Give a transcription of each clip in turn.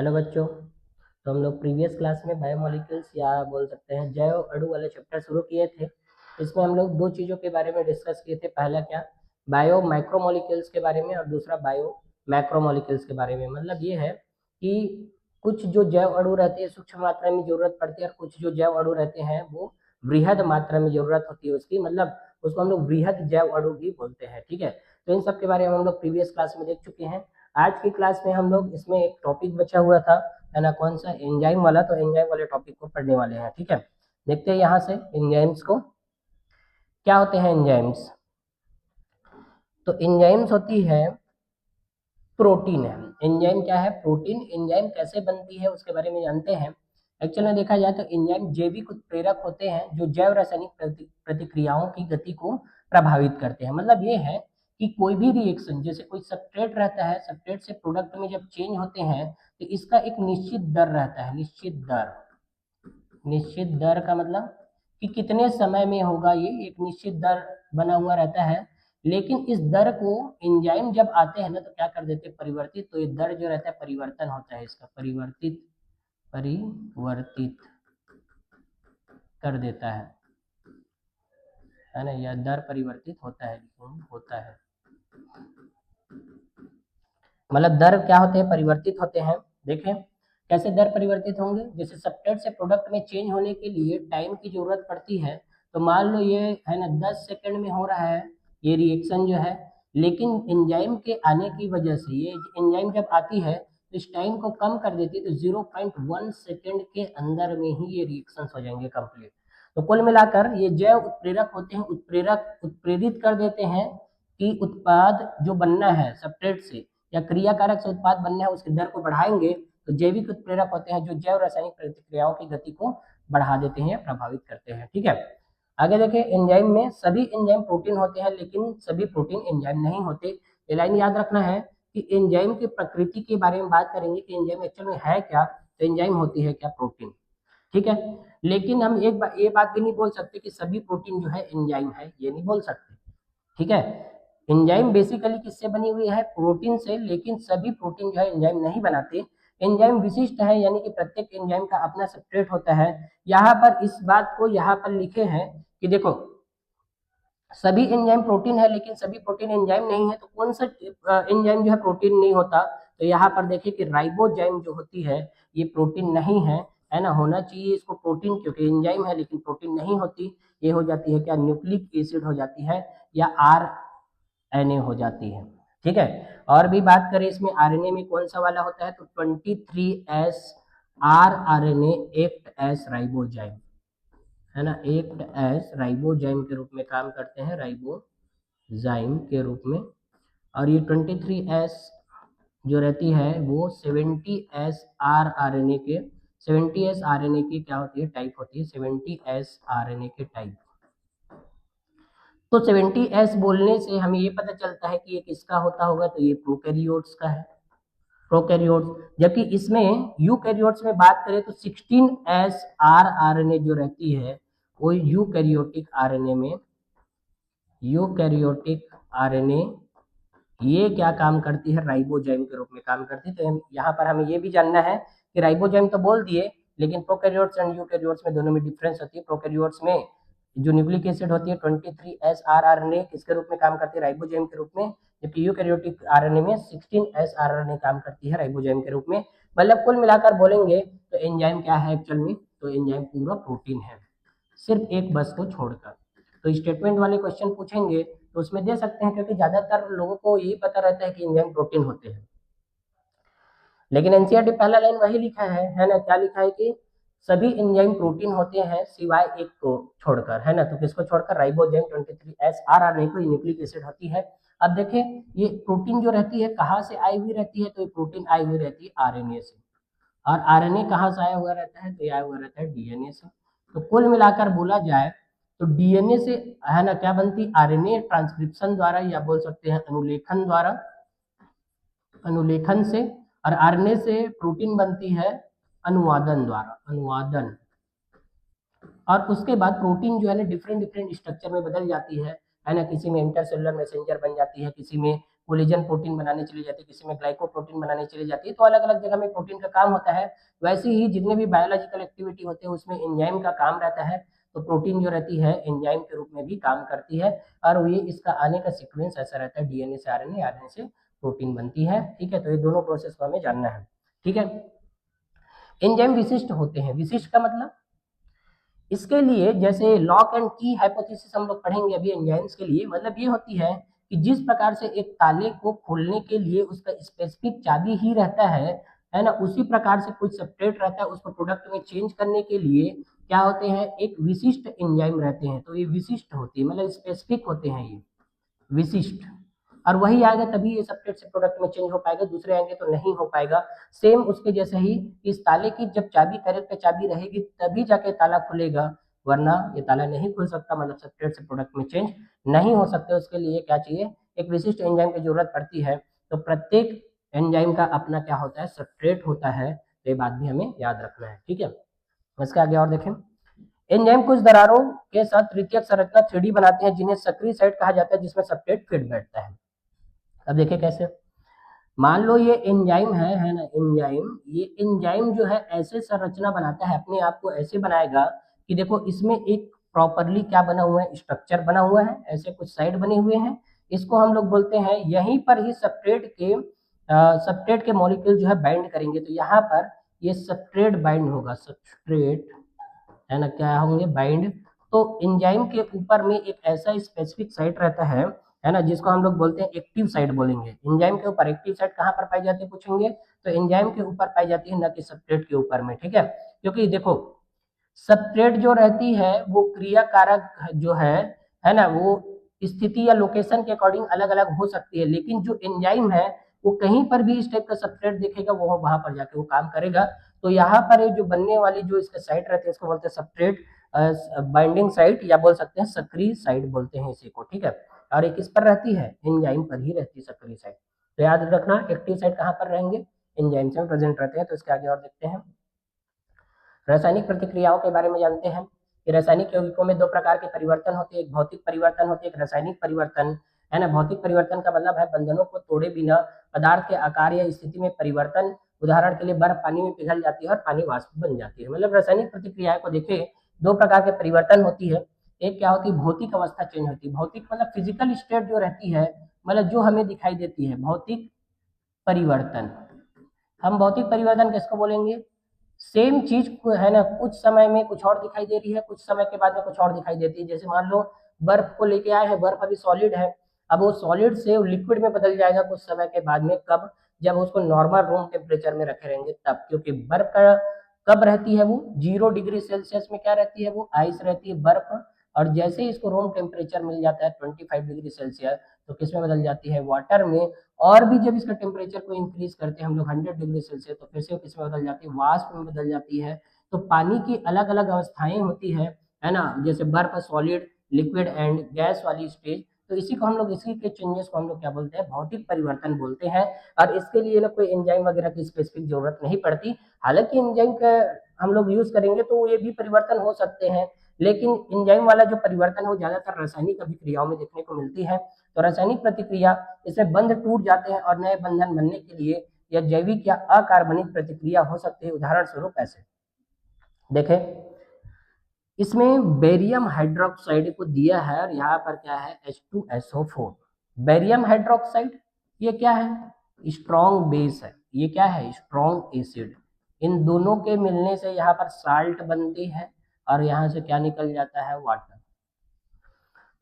Hello बच्चों। तो हम लोग प्रीवियस क्लास में बायोमोलिक्यूल्स या बोल सकते हैं जैव अणु वाले चैप्टर शुरू किए थे। इसमें हम लोग दो चीज़ों के बारे में डिस्कस किए थे। पहला क्या, बायो माइक्रोमोलिक्यूल्स के बारे में, और दूसरा बायो मैक्रोमोलिक्यूल्स के बारे में। मतलब ये है कि कुछ जो जैव अणु रहते हैं सूक्ष्म मात्रा में जरूरत पड़ती है, और कुछ जो जैव अणु रहते हैं वो बृहद मात्रा में जरूरत होती है उसकी, मतलब उसको हम लोग बृहद जैव अणु भी बोलते हैं। ठीक है, तो इन सब के बारे में हम लोग प्रीवियस क्लास में देख चुके हैं। आज की क्लास में हम लोग इसमें एक टॉपिक बचा हुआ था, है ना, कौन सा, एंजाइम वाला। तो एंजाइम वाले टॉपिक को पढ़ने वाले हैं। ठीक है, देखते हैं यहाँ से एंजाइम्स को। क्या होते हैं एंजाइम्स? तो एंजाइम्स होती है प्रोटीन है। एंजाइम क्या है? प्रोटीन। एंजाइम कैसे बनती है उसके बारे में जानते हैं। एक्चुअल में देखा जाए तो एंजाइम जैविक उत्प्रेरक होते हैं जो जैव रासायनिक प्रतिक्रियाओं की गति को प्रभावित करते हैं। मतलब ये है कि कोई भी रिएक्शन, जैसे कोई सबस्ट्रेट रहता है, सबस्ट्रेट से प्रोडक्ट में जब चेंज होते हैं तो इसका एक निश्चित दर रहता है। निश्चित दर, निश्चित दर का मतलब कि कितने समय में होगा, ये एक निश्चित दर बना हुआ रहता है। लेकिन इस दर को एंजाइम जब आते हैं ना तो क्या कर देते हैं, परिवर्तित। तो ये दर जो रहता है परिवर्तन होता है इसका, परिवर्तित परिवर्तित कर देता है ना। यह दर परिवर्तित होता है, होता है। मतलब दर क्या होते हैं, परिवर्तित होते हैं। देखें कैसे दर परिवर्तित होंगे। जैसे सबस्ट्रेट से प्रोडक्ट में चेंज होने के लिए टाइम की जरूरत पड़ती है। तो मान लो ये है ना 10 सेकंड में हो रहा है ये रिएक्शन जो है, लेकिन एंजाइम के आने की वजह से, ये एंजाइम जब आती है तो इस टाइम को कम कर देती है। तो 0.1 सेकेंड के अंदर में ही ये रिएक्शन हो जाएंगे कंप्लीट। तो कुल मिलाकर ये जैव उत्प्रेरक होते हैं। उत्प्रेरित कर देते हैं कि उत्पाद जो बनना है सबस्ट्रेट से या क्रिया कारक से उत्पाद बनना है उसकी दर को बढ़ाएंगे। तो जैविक उत्प्रेरक होते हैं जो जैव रासायनिक प्रतिक्रियाओं की गति को बढ़ा देते हैं, प्रभावित करते हैं। ठीक है, आगे देखें। एंजाइम में सभी एंजाइम प्रोटीन होते हैं, लेकिन सभी प्रोटीन एंजाइम नहीं होते। ये लाइन याद रखना है कि एंजाइम की प्रकृति के बारे में बात करेंगे कि एंजाइम एक्चुअल में है क्या। तो एंजाइम होती है क्या, प्रोटीन। ठीक है, लेकिन हम ये बात भी नहीं बोल सकते कि सभी प्रोटीन जो है एंजाइम है, ये नहीं बोल सकते। ठीक है, एंजाइम बेसिकली किससे बनी हुई है, प्रोटीन से। लेकिन सभी प्रोटीन जो है एंजाइम नहीं बनाते। एंजाइम विशिष्ट है, यानी कि प्रत्येक एंजाइम का अपना सबस्ट्रेट होता है। यहाँ पर इस बात को यहाँ पर लिखे हैं कि देखो सभी एंजाइम प्रोटीन है लेकिन सभी प्रोटीन एंजाइम नहीं है। तो कौन सा एंजाइम जो है प्रोटीन नहीं होता? तो यहाँ पर देखिए कि राइबोजाइम जो होती है ये प्रोटीन नहीं है ना। होना चाहिए इसको प्रोटीन, क्योंकि एंजाइम है लेकिन प्रोटीन नहीं होती। ये हो जाती है क्या, न्यूक्लिक एसिड हो जाती है या आरएनए हो जाती है। ठीक है, और भी बात करें इसमें आरएनए में कौन सा वाला होता है, तो 23S R RNA act as ribozyme, है ना, एक्ट एज राइबोजाइम के रूप में काम करते हैं, राइबोजाइम के रूप में। और ये 23S जो रहती है वो 70S आर आरएनए के, 70S आरएनए की क्या होती है, टाइप होती है, 70S आरएनए के टाइप। तो 70S बोलने से हमें ये पता चलता है कि ये किसका होता होगा, तो ये प्रोकैरियोट्स का है, प्रोकैरियोट्स। जबकि इसमें यूकैरियोट्स में बात करें तो 16S आर आरएनए जो रहती है वो यूकैरियोटिक आरएनए में, यूकैरियोटिक आरएनए ये क्या काम करती है, राइबोजाइम के रूप में काम करती है। तो यहाँ पर हमें ये भी जानना है कि राइबोजाइम तो बोल दिए, लेकिन प्रोकैरियोट्स एंड यूकैरियोट्स में दोनों में डिफरेंस होती है। प्रोकैरियोट्स में जो न्यूक्लिक एसिड होती है 23S आर आरएनए किसके रूप में काम करती है, राइबोजाइम के रूप में। जबकि यूकैरियोटिक आरएनए में 16S आर आरएनए काम करती है राइबोजाइम के रूप में। मतलब कुल मिलाकर बोलेंगे तो एंजाइम क्या है एक्चुअल में, तो एंजाइम पूरा प्रोटीन है, सिर्फ एक बस को छोड़कर। तो स्टेटमेंट वाले क्वेश्चन पूछेंगे तो उसमें दे सकते हैं, क्योंकि ज्यादातर लोगों को यही पता रहता है कि एंजाइम प्रोटीन होते हैं। लेकिन एनसीईआरटी पहला लाइन वही लिखा है ना, क्या लिखा है कि सभी एंजाइम प्रोटीन होते हैं सिवाय एक को छोड़कर, है ना। तो किसको छोड़कर, राइबोजाइम 23S आर आरएनए को न्यूक्लिक एसिड होती है। अब देखें ये प्रोटीन जो रहती है कहाँ से आई हुई रहती है, तो ये प्रोटीन आई हुई रहती है आरएनए से। और आरएनए कहाँ से आया हुआ रहता है, तो ये आया हुआ रहता है डीएनए से। तो कुल मिलाकर बोला जाए तो डीएनए से, है ना, क्या बनती, आरएनए ट्रांसक्रिप्शन द्वारा या बोल सकते हैं अनुलेखन द्वारा, अनुलेखन से। और आरएनए से प्रोटीन बनती है अनुवादन द्वारा, अनुवादन। और उसके बाद प्रोटीन जो है ना डिफरेंट डिफरेंट स्ट्रक्चर में बदल जाती है ना। किसी में इंटरसेलुलर मैसेंजर बन जाती है, किसी में कोलेजन प्रोटीन बनाने चली जाती है, किसी में ग्लाइकोप्रोटीन बनाने चली जाती है, तो अलग अलग जगह में प्रोटीन का काम होता है। वैसे ही जितने भी बायोलॉजिकल एक्टिविटी होते हैं उसमें एंजाइम का काम रहता है, तो प्रोटीन जो रहती है एंजाइम के रूप में भी काम करती है, और ये इसका आने का सीक्वेंस ऐसा रहता है, डीएनए से आरएनए, आरएनए से प्रोटीन बनती है। ठीक है, तो ये दोनों प्रोसेस को हमें जानना है। ठीक है, एंजाइम विशिष्ट होते हैं। विशिष्ट का मतलब, इसके लिए जैसे लॉक एंड की हाइपोथेसिस हम लोग पढ़ेंगे अभी एंजाइम्स के लिए, मतलब ये होती है कि जिस प्रकार से एक ताले को खोलने के लिए उसका स्पेसिफिक चाबी ही रहता है ना, उसी प्रकार से कुछ सब्सट्रेट रहता है, उसको प्रोडक्ट में चेंज करने के लिए क्या होते हैं, एक विशिष्ट एंजाइम रहते हैं। तो ये विशिष्ट होती है, मतलब स्पेसिफिक होते हैं ये विशिष्ट, और वही आएगा तभी ये सब्सट्रेट से प्रोडक्ट में चेंज हो पाएगा, दूसरे आएंगे तो नहीं हो पाएगा। सेम उसके जैसे ही इस ताले की जब चाबी करेक्ट चाबी रहेगी तभी जाके ताला खुलेगा, वरना ये ताला नहीं खुल सकता, मतलब सब्सट्रेट से प्रोडक्ट में चेंज नहीं हो सकते। उसके लिए क्या चाहिए, एक विशिष्ट एंजाइम की जरूरत पड़ती है। तो प्रत्येक एंजाइम का अपना क्या होता है, सब्सट्रेट होता है, तो ये बात भी हमें याद रखना है। ठीक है, इसके आगे और देखें, एंजाइम कुछ दरारों के साथ तृतीयक संरचना 3D बनाते हैं जिन्हें सक्रिय साइट कहा जाता है, जिसमें सब्सट्रेट फिट बैठता है। अब देखिए कैसे, मान लो ये एंजाइम है ना, एंजाइम, ये एंजाइम जो है ऐसे संरचना बनाता है, अपने आप को ऐसे बनाएगा कि देखो इसमें एक प्रॉपरली क्या बना हुआ है, स्ट्रक्चर बना हुआ है, ऐसे कुछ साइड बने हुए हैं, इसको हम लोग बोलते हैं, यहीं पर ही सब्सट्रेट के मॉलिक्यूल जो है बाइंड करेंगे, तो यहाँ पर ये सब्सट्रेट बाइंड होगा, सब्सट्रेट है ना, क्या होंगे, बाइंड। तो एंजाइम के ऊपर में एक ऐसा स्पेसिफिक साइट रहता है ना, जिसको हम लोग बोलते हैं एक्टिव साइट बोलेंगे। एंजाइम के ऊपर एक्टिव साइट कहाँ पर पाई जाती है पूछेंगे, तो एंजाइम के ऊपर पाई जाती है, न कि सब्सट्रेट के ऊपर में। ठीक है, क्योंकि देखो सब्सट्रेट जो रहती है वो क्रिया कारक जो है ना, वो स्थिति या लोकेशन के अकॉर्डिंग अलग अलग हो सकती है, लेकिन जो एंजाइम है वो कहीं पर भी इस टाइप का सब्सट्रेट दिखेगा, वो वहां पर जाके वो काम करेगा। तो यहाँ पर जो बनने वाली जो इसका साइट रहती है इसको बोलते हैं सब्सट्रेट बाइंडिंग साइट, या बोल सकते हैं सक्रिय साइट बोलते हैं इसी को। ठीक है, और एक किस पर रहती है, एंजाइम पर ही रहती है सक्रिय साइट। तो याद रखना, एक्टिव साइट कहाँ पर रहेंगे, एंजाइम्स में प्रेजेंट रहते हैं। तो इसके आगे और देखते हैं, रासायनिक प्रतिक्रियाओं के बारे में जानते हैं कि रासायनिक यौगिकों में दो प्रकार के परिवर्तन होते हैं, एक भौतिक परिवर्तन होते हैं, एक रासायनिक परिवर्तन, है ना। भौतिक परिवर्तन का मतलब है बंधनों को तोड़े बिना पदार्थ के आकार या स्थिति में परिवर्तन। उदाहरण के लिए बर्फ पानी में पिघल जाती है और पानी वाष्प बन जाती है। मतलब रासायनिक प्रतिक्रियाएं को देखिए, दो प्रकार के परिवर्तन होती है। एक क्या होती है, भौतिक अवस्था चेंज होती है। भौतिक मतलब फिजिकल स्टेट जो रहती है, मतलब जो हमें दिखाई देती है, भौतिक परिवर्तन। हम भौतिक परिवर्तन किसको बोलेंगे, सेम चीज को है ना, कुछ समय में कुछ और दिखाई दे रही है, कुछ समय के बाद में कुछ और दिखाई देती है। जैसे मान लो बर्फ को लेके आए हैं, बर्फ अभी सॉलिड है, अब वो सॉलिड से लिक्विड में बदल जाएगा कुछ समय के बाद में। कब, जब उसको नॉर्मल रूम टेम्परेचर में रखे रहेंगे तब, क्योंकि बर्फ का कब रहती है, वो 0 डिग्री सेल्सियस में क्या रहती है, वो आइस रहती है, बर्फ। और जैसे ही इसको रूम टेम्परेचर मिल जाता है 25 डिग्री सेल्सियस, तो किस में बदल जाती है, वाटर में। और भी जब इसका टेम्परेचर को इंक्रीज करते हैं हम लोग 100 डिग्री सेल्सियस, तो फिर से किस में बदल जाती है, वाष्प में बदल जाती है। तो पानी की अलग अलग अवस्थाएं होती है ना, जैसे बर्फ, सॉलिड, लिक्विड एंड गैस वाली स्टेज। तो इसी को हम लोग, इसी के चेंजेस को हम लोग क्या बोलते हैं, भौतिक परिवर्तन बोलते हैं। और इसके लिए ना कोई एंजाइम वगैरह की स्पेसिफिक जरूरत नहीं पड़ती। हालांकि एंजाइम का हम लोग यूज करेंगे तो ये भी परिवर्तन हो सकते हैं, लेकिन एंजाइम वाला जो परिवर्तन है वो ज्यादातर रासायनिक अभिक्रियाओं में देखने को मिलती है। तो रासायनिक प्रतिक्रिया, इसमें बंध टूट जाते हैं और नए बंधन बनने के लिए यह जैविक या अकार्बनिक प्रतिक्रिया हो सकती है। उदाहरण स्वरूप ऐसे देखें, इसमें बेरियम हाइड्रोक्साइड को दिया है और यहाँ पर क्या है, H2SO4। बेरियम हाइड्रोक्साइड ये क्या है, स्ट्रॉन्ग बेस है, ये क्या है, स्ट्रॉन्ग एसिड। इन दोनों के मिलने से यहाँ पर साल्ट बनती है और यहाँ से क्या निकल जाता है, वाटर।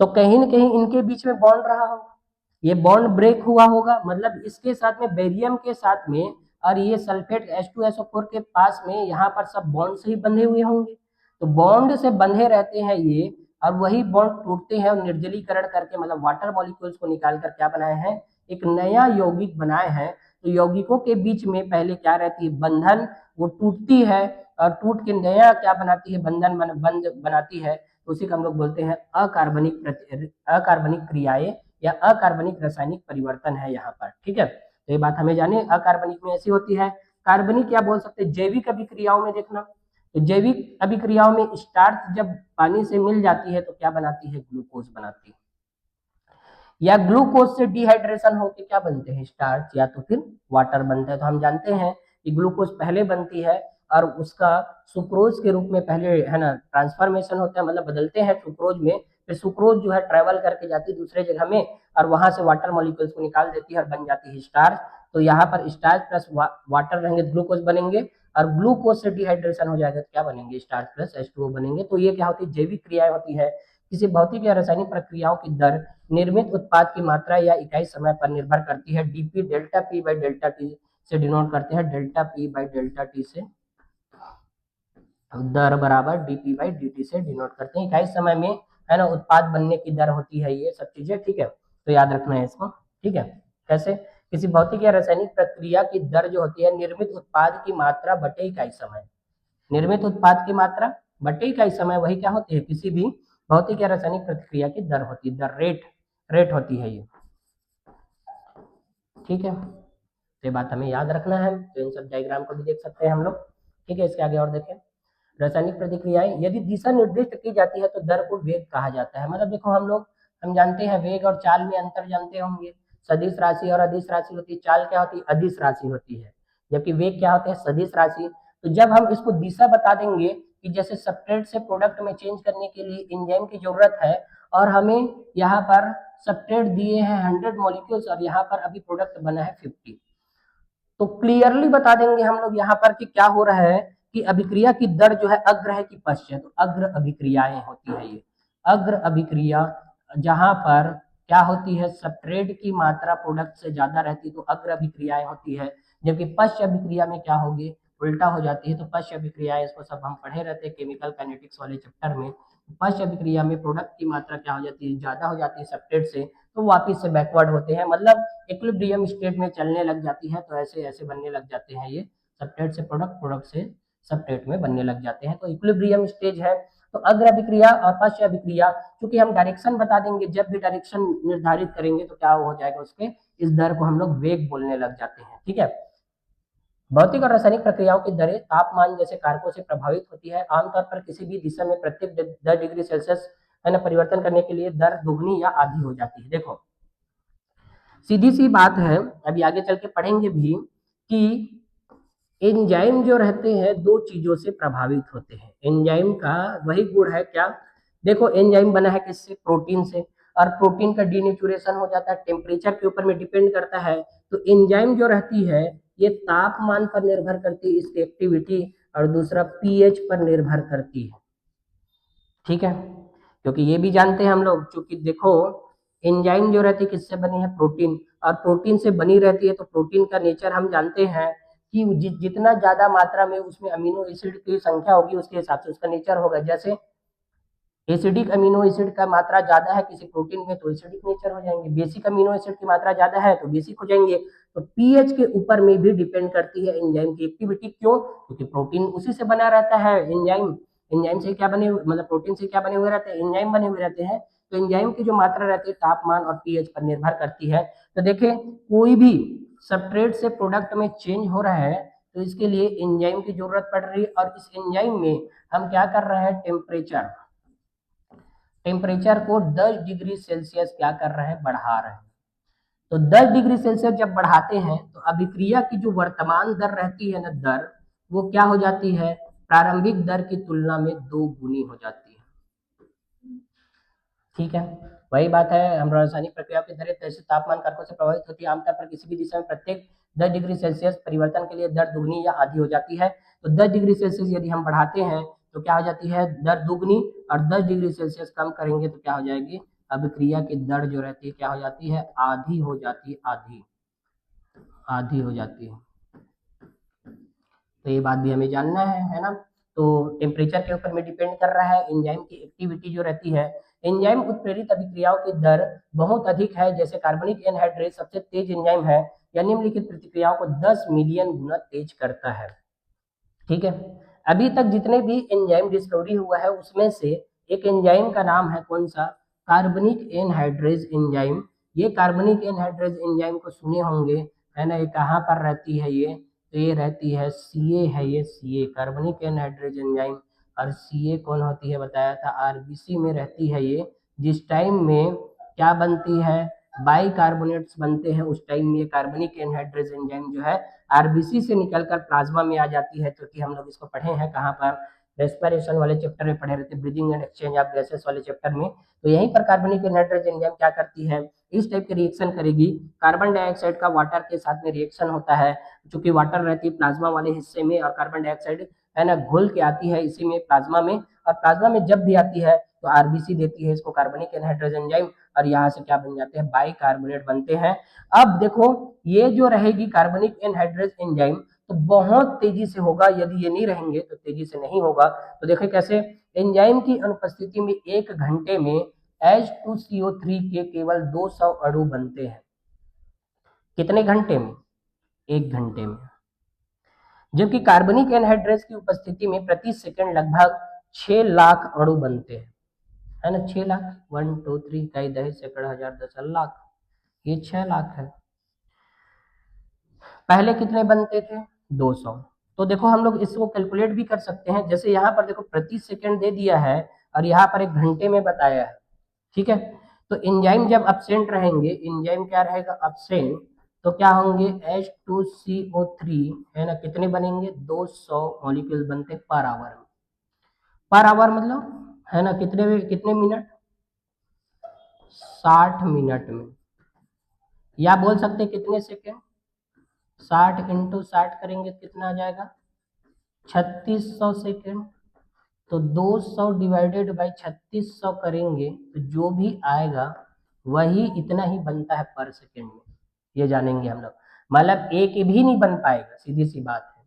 तो कहीं ना कहीं इनके बीच में बॉन्ड रहा होगा, ये बॉन्ड ब्रेक हुआ होगा, मतलब इसके साथ में बेरियम के साथ में और ये सल्फेट H2SO4 के पास में यहाँ पर सब बॉन्ड से ही बंधे हुए होंगे। तो बॉन्ड से बंधे रहते हैं ये, और वही बॉन्ड टूटते हैं और निर्जलीकरण करके, मतलब वाटर मॉलिक्यूल्स को निकाल कर क्या बनाए हैं, एक नया यौगिक बनाए हैं। तो यौगिकों के बीच में पहले क्या रहती है, बंधन, वो टूटती है और टूट के नया क्या बनाती है, बंधन बंध बनाती है। उसी को हम लोग बोलते हैं अकार्बनिक क्रियाएं या अकार्बनिक रासायनिक परिवर्तन है यहाँ पर। ठीक है, तो ये बात हमें जाने, अकार्बनिक में ऐसी होती है। कार्बनिक या बोल सकते हैं जैविक अभिक्रियाओं में देखना, तो जैविक अभिक्रियाओं में स्टार्च जब पानी से मिल जाती है तो क्या बनाती है, ग्लूकोज बनाती है। या ग्लूकोज से डिहाइड्रेशन होकर क्या बनते हैं, स्टार्च या तो फिर वाटर बनते हैं। तो हम जानते हैं कि ग्लूकोज पहले बनती है और उसका सुक्रोज के रूप में पहले है ना ट्रांसफॉर्मेशन होता है, मतलब बदलते हैं सुक्रोज में, फिर सुक्रोज जो है ट्रेवल करके जाती है दूसरे जगह में और वहां से वाटर मॉलिक्यूल्स को निकाल देती है और बन जाती है स्टार्च। तो यहाँ पर स्टार्च प्लस वाटर रहेंगे, ग्लूकोज बनेंगे, और ग्लूकोज से डिहाइड्रेशन हो जाएगा तो क्या बनेंगे, स्टार्च प्लस H2O बनेंगे। तो ये क्या होती है, जैविक क्रियाएं होती है। किसी भौतिक या रासायनिक प्रक्रियाओं की दर निर्मित उत्पाद की मात्रा या इकाई समय पर निर्भर करती है। DP delta P by delta T से डिनोट करते हैं, delta P by delta T से दर बराबर डीपी बाई डी से डिनोट करते हैं। इकाई समय में है ना उत्पाद बनने की दर होती है ये सब चीजें, ठीक है। तो याद रखना है इसको, ठीक है। कैसे, किसी भौतिक या रासायनिक प्रक्रिया की दर जो होती है निर्मित उत्पाद की मात्रा बटे इकाई समय, निर्मित उत्पाद की मात्रा बटे इकाई समय, वही क्या होती है, किसी भी भौतिक या रासायनिक प्रतिक्रिया की दर होती है, दर रेट होती है ये, ठीक है। ये बात हमें याद रखना है। तो इन सब डायग्राम को भी देख सकते हैं हम लोग, ठीक है। इसके आगे और देखें, रासायनिक प्रतिक्रियाएं यदि दिशा निर्दिष्ट की जाती है तो दर को वेग कहा जाता है। मतलब देखो हम जानते हैं वेग और चाल में अंतर जानते होंगे, सदिश राशि और अदिश राशि होती है, चाल क्या होती है, अदिश राशि होती है, जबकि वेग क्या होते हैं, सदिश राशि। तो जब हम इसको दिशा बता देंगे कि जैसे सब्सट्रेट से प्रोडक्ट में चेंज करने के लिए एंजाइम की जरूरत है और हमें यहाँ पर सब्सट्रेट दिए हैं 100 मॉलिक्यूल्स और यहाँ पर अभी प्रोडक्ट बना है 50, तो क्लियरली बता देंगे हम लोग यहाँ पर कि क्या हो रहा है कि अभिक्रिया की दर जो है अग्र है कि पश्च है। तो अग्र अभिक्रियाएं होती है ये, अग्र अभिक्रिया जहां पर क्या होती है, सब्सट्रेट की मात्रा प्रोडक्ट से ज्यादा रहती है तो अग्र अभिक्रियाएं होती है, जबकि पश्च अभिक्रिया में क्या होगी, उल्टा हो जाती है। तो पश्च अभिक्रियाएं, इसको सब हम पढ़े रहते हैं केमिकल काइनेटिक्स वाले चैप्टर में। पश्च अभिक्रिया में प्रोडक्ट की मात्रा क्या हो जाती है, ज्यादा हो जाती है सब्सट्रेट से, तो वापिस से बैकवर्ड होते हैं, मतलब इक्विलिब्रियम स्टेट में चलने लग जाती है। तो ऐसे ऐसे बनने लग जाते हैं ये, सब्सट्रेट से प्रोडक्ट, प्रोडक्ट से सब्सट्रेट में बनने लग जाते हैं। तो इक्विलिब्रियम स्टेज है। तो अग्र अभिक्रिया और पश्च अभिक्रिया, क्योंकि हम डायरेक्शन बता देंगे, जब भी डायरेक्शन निर्धारित करेंगे तो क्या हो जाएगा उसके, इस दर को हम लोग वेग बोलने लग जाते हैं, ठीक है। भौतिक और रासायनिक प्रक्रियाओं की दरें तापमान जैसे कारकों से प्रभावित होती है। आमतौर पर किसी भी दिशा में प्रत्येक 10 डिग्री सेल्सियस है ना परिवर्तन करने के लिए दर दुगनी या आधी हो जाती है। देखो सीधी सी बात है, अभी आगे चल के पढ़ेंगे भी कि एंजाइम जो रहते हैं दो चीजों से प्रभावित होते हैं। एंजाइम का वही गुण है क्या, देखो एंजाइम बना है किससे, प्रोटीन से, और प्रोटीन का डीनेचुरेशन हो जाता है, टेम्परेचर के ऊपर में डिपेंड करता है। तो एंजाइम जो रहती है ये तापमान पर निर्भर करती है इसकी एक्टिविटी, और दूसरा पीएच पर निर्भर करती है, ठीक है। क्योंकि ये भी जानते हैं हम लोग, क्योंकि देखो एंजाइम जो रहती है किससे बनी है, प्रोटीन, और प्रोटीन से बनी रहती है। तो प्रोटीन का नेचर हम जानते हैं कि जितना ज्यादा मात्रा में उसमें अमीनो एसिड की संख्या होगी उसके हिसाब से उसका नेचर होगा। जैसे एसिडिक अमीनो एसिड का मात्रा ज्यादा है किसी प्रोटीन में तो एसिडिक नेचर हो जाएंगे, बेसिक अमीनो एसिड की मात्रा ज्यादा है तो बेसिक हो जाएंगे। तो पीएच के ऊपर में भी डिपेंड करती है एंजाइम की एक्टिविटी, क्यों, क्योंकि प्रोटीन उसी से बना रहता है। एंजाइम एंजाइम से क्या बने, मतलब प्रोटीन से क्या बने हुए रहते हैं, एंजाइम बने हुए रहते हैं। तो एंजाइम की जो मात्रा रहती है तापमान और पीएच पर निर्भर करती है। तो देखें कोई भी सब्सट्रेट से प्रोडक्ट में चेंज हो रहा है तो इसके लिए एंजाइम की जरूरत पड़ रही है, और इस एंजाइम में हम क्या कर रहे हैं, टेम्परेचर को 10 डिग्री सेल्सियस क्या कर रहे हैं, बढ़ा रहे हैं। तो 10 डिग्री सेल्सियस जब बढ़ाते हैं तो अभिक्रिया की जो वर्तमान दर रहती है ना दर, वो क्या हो जाती है, प्रारंभिक दर की तुलना में 2 गुनी हो जाती है, ठीक है। वही बात है, हम रासायनिक प्रक्रिया की दरें तैसे तापमान कारकों से प्रभावित होती है। आमतौर पर किसी भी दिशा में प्रत्येक 10 डिग्री सेल्सियस परिवर्तन के लिए दर दुगनी या आधी हो जाती है। तो 10 डिग्री सेल्सियस यदि हम बढ़ाते हैं तो क्या हो जाती है, दर दुगनी, और 10 डिग्री सेल्सियस कम करेंगे तो क्या हो जाएगी, अभिक्रिया की दर जो रहती है क्या हो जाती है, आधी हो जाती है, आधी हो जाती है। तो ये बात भी हमें जानना है ना। तो टेम्परेचर के ऊपर में डिपेंड कर रहा है एंजाइम की एक्टिविटी जो रहती है। एंजाइम उत्प्रेरित अभिक्रियाओं की दर बहुत अधिक है, जैसे कार्बनिक एनहाइड्रेज सबसे तेज एंजाइम है, या निम्नलिखित प्रतिक्रियाओं को 10 मिलियन गुना तेज करता है, ठीक है। अभी तक जितने भी एंजाइम डिस्कवरी हुआ है उसमें से एक एंजाइम का नाम है कौन सा, कार्बनिक एनहाइड्रेज एंजाइम। ये कार्बनिक एनहाइड्रेज एंजाइम को सुने होंगे, है ना, ये कहाँ पर रहती है ये, तो ये रहती है सीए है, ये सीए कार्बनिक एनहाइड्रेज एंजाइम। और सीए कौन होती है बताया था, आरबीसी में रहती है ये। जिस टाइम में क्या बनती है, बाइकार्बोनेट्स बनते हैं, उस टाइम में कार्बनिक एनहाइड्रेज एंजाइम जो है आरबीसी से निकलकर प्लाज्मा में आ जाती है, क्योंकि हम लोग इसको पढ़े हैं कहाँ पर, रेस्पिरेशन वाले चैप्टर में पढ़े रहते, breathing and exchange of gases वाले चैप्टर में। तो यहीं पर कार्बनिक एनहाइड्रेज एंजाइम क्या करती है, इस टाइप के रिएक्शन करेगी। कार्बन डाइऑक्साइड का वाटर के साथ में रिएक्शन होता है, चूंकि वाटर रहती है प्लाज्मा वाले हिस्से में और कार्बन डाइऑक्साइड है ना घुल के आती है इसी में प्लाज्मा में, और प्लाज्मा में जब भी आती है तो आरबीसी देती है इसको कार्बनिक एनहाइड्रेज एंजाइम, और यहाँ से क्या बन जाते हैं, बाइकार्बोनेट बनते हैं। अब देखो ये जो रहेगी कार्बनिक एनहाइड्रेज एंजाइम तो बहुत तेजी से होगा, यदि ये नहीं रहेंगे तो तेजी से नहीं होगा। तो देखिए कैसे, एंजाइम की अनुपस्थिति में 1 घंटे में H2CO3 के केवल 200 अणु बनते हैं। कितने घंटे में, 1 घंटे में। जबकि कार्बनिक एनहाइड्रेज की उपस्थिति में प्रति सेकंड लगभग 6 लाख अणु बनते हैं, है ना, 6 लाख, 1 2 3 इकाई दही सैकड़ हजार दशक लाख, ये 6 लाख है। पहले कितने बनते थे, 200। तो देखो हम लोग इसको कैलकुलेट भी कर सकते हैं, जैसे यहाँ पर देखो प्रति सेकंड दे दिया है और यहाँ पर 1 घंटे में बताया है, ठीक है। तो एंजाइम जब एब्सेंट रहेंगे, एंजाइम क्या रहेगा, एब्सेंट, तो क्या होंगे, H2CO3 है ना, कितने बनेंगे, 200 मॉलिक्यूल बनते पर आवर। पर आवर मतलब है ना कितने मिनट, 60 मिनट में, या बोल सकते कितने सेकेंड, 60 इंटू 60 करेंगे तो कितना आ जाएगा, 3600 सेकेंड। तो 200 डिवाइडेड बाई 3600 करेंगे तो जो भी आएगा वही इतना ही बनता है पर सेकेंड में, ये जानेंगे हम लोग। मतलब एक भी नहीं बन पाएगा, सीधी सी बात है,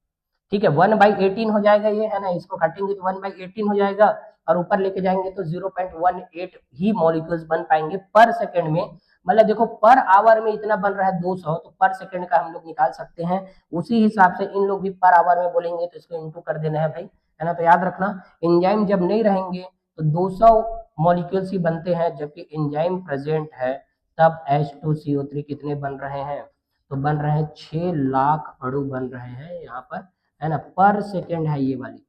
ठीक है। 1/18 हो जाएगा ये, है ना, इसको काटेंगे तो 1/18 हो जाएगा, और ऊपर लेके जाएंगे तो 0.18 ही मॉलिक्यूल्स बन पाएंगे पर सेकेंड में। मतलब देखो पर आवर में इतना बन रहा है 200, तो पर सेकेंड का हम लोग निकाल सकते हैं। उसी हिसाब से इन लोग भी पर आवर में बोलेंगे तो इसको इंटू कर देना है भाई, है ना। तो याद रखना, एंजाइम जब नहीं रहेंगे तो 200 मॉलिक्यूल्स ही बनते हैं, जबकि एंजाइम प्रेजेंट है तब H2CO3 कितने बन रहे हैं, तो बन रहे हैं 6 लाख अणु बन रहे हैं यहाँ पर, है ना, पर सेकेंड है ये वाली,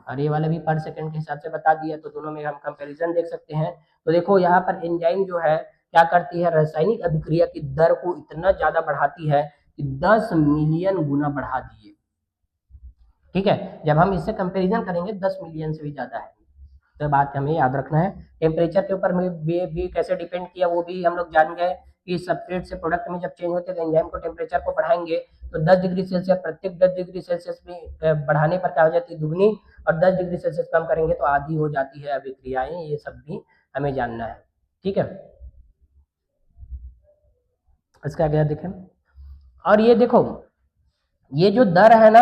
और ये वाला भी पर सेकेंड के हिसाब से बता दिया। तो दोनों में हम कंपैरिजन देख सकते हैं। तो देखो यहाँ पर एंजाइम जो है क्या करती है, रासायनिक अभिक्रिया की दर को इतना ज्यादा बढ़ाती है कि 10 मिलियन गुना बढ़ा दिए, ठीक है। जब हम इससे कंपैरिजन करेंगे 10 मिलियन से भी ज्यादा है, तो बात हमें याद रखना है। टेम्परेचर के ऊपर भी कैसे डिपेंड किया वो भी हम लोग जान गए कि सबस्ट्रेट से प्रोडक्ट में जब चेंज होते हैं तो एंजाइम को टेम्परेचर को बढ़ाएंगे तो 10 डिग्री सेल्सियस, प्रत्येक 10 डिग्री सेल्सियस में बढ़ाने पर क्या हो जाती है, दुगनी, और 10 डिग्री सेल्सियस कम करेंगे तो आधी हो जाती है अभिक्रियाएं, ये सब भी हमें जानना है, ठीक है। इसका आगे देखें, और ये देखो ये जो दर है ना,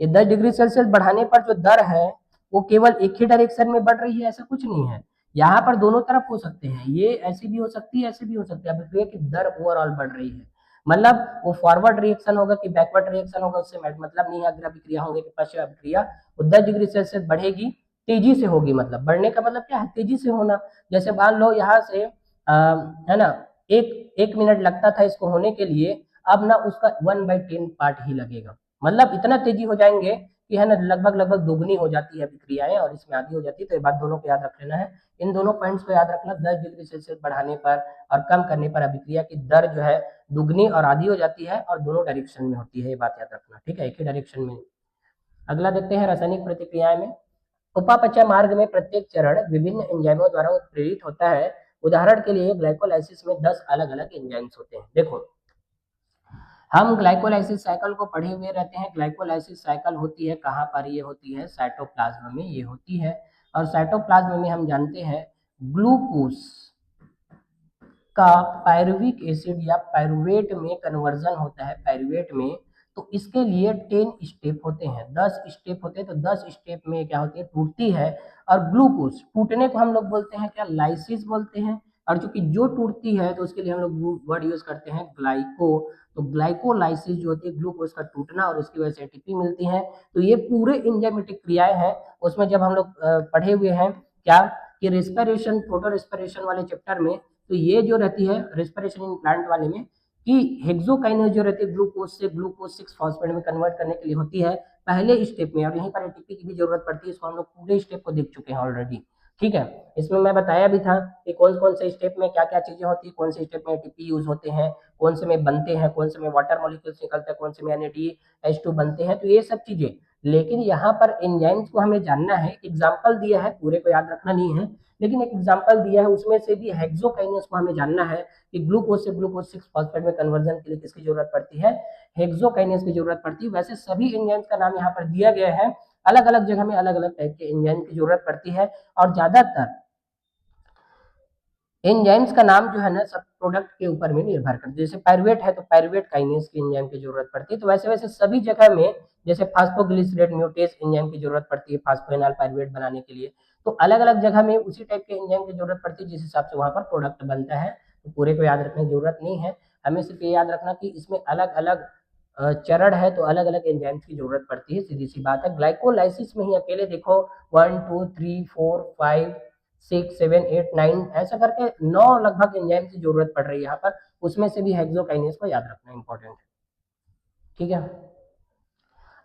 ये 10 डिग्री सेल्सियस बढ़ाने पर जो दर है वो केवल एक ही डायरेक्शन में बढ़ रही है, ऐसा कुछ नहीं है। यहाँ पर दोनों तरफ हो सकते हैं, ये ऐसी भी हो सकती है, ऐसी भी हो सकती है। अभिक्रिया की दर ओवरऑल बढ़ रही है, मतलब वो फॉरवर्ड रिएक्शन होगा कि बैकवर्ड रिएक्शन होगा उससे मतलब नहीं है। अग्र अभिक्रिया होंगे कि पश्च अभिक्रिया, वो 10 डिग्री सेल्सियस बढ़ेगी, तेजी से होगी, मतलब बढ़ने का मतलब क्या है, तेजी से होना। जैसे मान लो यहाँ से है ना, एक मिनट लगता था इसको होने के लिए, अब ना उसका 1/10 पार्ट ही लगेगा, मतलब इतना तेजी हो जाएंगे कि है ना लगभग दोगुनी हो जाती है अभिक्रियाएं और इसमें आधी हो जाती है। तो ये बात दोनों को याद रख लेना है, इन दोनों पॉइंट्स को याद रखना। 10 डिग्री सेल्सियस बढ़ाने पर और कम करने पर अभिक्रिया की दर जो है दुगनी और आधी हो जाती है, और दोनों डायरेक्शन में होती है, ये बात याद रखना, ठीक है, एक ही डायरेक्शन में। अगला देखते हैं रासायनिक प्रतिक्रियाएं में। उपापचय मार्ग में प्रत्येक चरण विभिन्न एंजाइमों द्वारा उत्प्रेरित होता है। उदाहरण के लिए ग्लाइकोलाइसिस में 10 अलग अलग एंजाइम्स होते हैं। देखो हम ग्लाइकोलाइसिस साइकिल को पढ़े हुए रहते हैं। ग्लाइकोलाइसिस साइकिल होती है कहाँ पर, ये होती है साइटोप्लाज्म में, ये होती है। और साइटोप्लाज्म में हम जानते हैं ग्लूकोज का पायरुविक एसिड या पायरुवेट में कन्वर्जन होता है, पायरुवेट में। तो इसके लिए 10 स्टेप होते हैं, 10 स्टेप होते हैं। तो 10 स्टेप में क्या होती है, टूटती है। और ग्लूकोज टूटने को हम लोग बोलते हैं क्या, लाइसिस बोलते हैं। और चूंकि जो टूटती है तो उसके लिए हम लोग वर्ड यूज करते हैं ग्लाइको। तो ग्लाइकोलाइसिस जो होती है ग्लूकोज का टूटना, और उसकी वजह से एटीपी मिलती है। तो ये पूरे एंजाइमेटिक क्रियाएं हैं। उसमें जब हम लोग पढ़े हुए हैं क्या कि रेस्पिरेशन, फोटो रेस्पिरेशन वाले चैप्टर में, तो ये जो रहती है रेस्पिरेशन इन प्लांट वाले में कि हेक्सोकाइनेज जो रहती है ग्लूकोज से ग्लूकोज 6 फॉस्फेट में कन्वर्ट करने के लिए होती है पहले स्टेप में, और यहीं पर एटीपी की भी जरूरत पड़ती है। इसको हम लोग पूरे स्टेप को देख चुके हैं ऑलरेडी। ठीक है। इसमें मैं बताया भी था कि कौन कौन से स्टेप में क्या क्या चीजें होती है, कौन से स्टेप में एटीपी यूज होते हैं, कौन से में बनते हैं, कौन से में वाटर मॉलिक्यूल्स निकलते हैं, कौन से में NADH2 बनते हैं, तो ये सब चीजें। लेकिन यहाँ पर एंजाइम्स को हमें जानना है, एग्जाम्पल दिया है, पूरे को याद रखना नहीं है, लेकिन एक एग्जाम्पल दिया है, उसमें से भी हेक्सोकाइनेस को हमें जानना है कि ग्लूकोज से ग्लूकोज 6 फॉस्फेट में कन्वर्जन के लिए किसकी जरूरत पड़ती है, हेक्सोकाइनेस की जरूरत पड़ती है। वैसे सभी एंजाइम्स का नाम यहाँ पर दिया गया है, अलग अलग जगह में अलग अलग टाइप के एंजाइम की जरूरत पड़ती है, और ज्यादातर एंजाइम्स का नाम जो है ना सब प्रोडक्ट के ऊपर में निर्भर करता है। जैसे पायरुवेट है तो पायरुवेट काइनेस की एंजाइम की जरूरत पड़ती है, तो वैसे वैसे सभी जगह में जैसे फास्फोग्लिसरेट म्यूटेस एंजाइम की जरूरत पड़ती है फास्फोएनाल पायरुवेट बनाने के लिए, तो अलग अलग जगह में उसी टाइप के एंजाइम की जरूरत पड़ती है जिस हिसाब से वहां पर प्रोडक्ट बनता है। तो पूरे को याद रखने की जरूरत नहीं है, हमें सिर्फ ये याद रखना कि इसमें अलग अलग चरण है तो अलग अलग एंजाइम्स की जरूरत पड़ती है, सीधी सी बात है। ग्लाइकोलाइसिस में ही अकेले देखो 1 2 3 4 5 6 7 8 9 ऐसा करके 9 लगभग एंजाइम की जरूरत पड़ रही है यहाँ पर, उसमें से भी हेक्सोकाइनेस को याद रखना इंपॉर्टेंट है। ठीक है,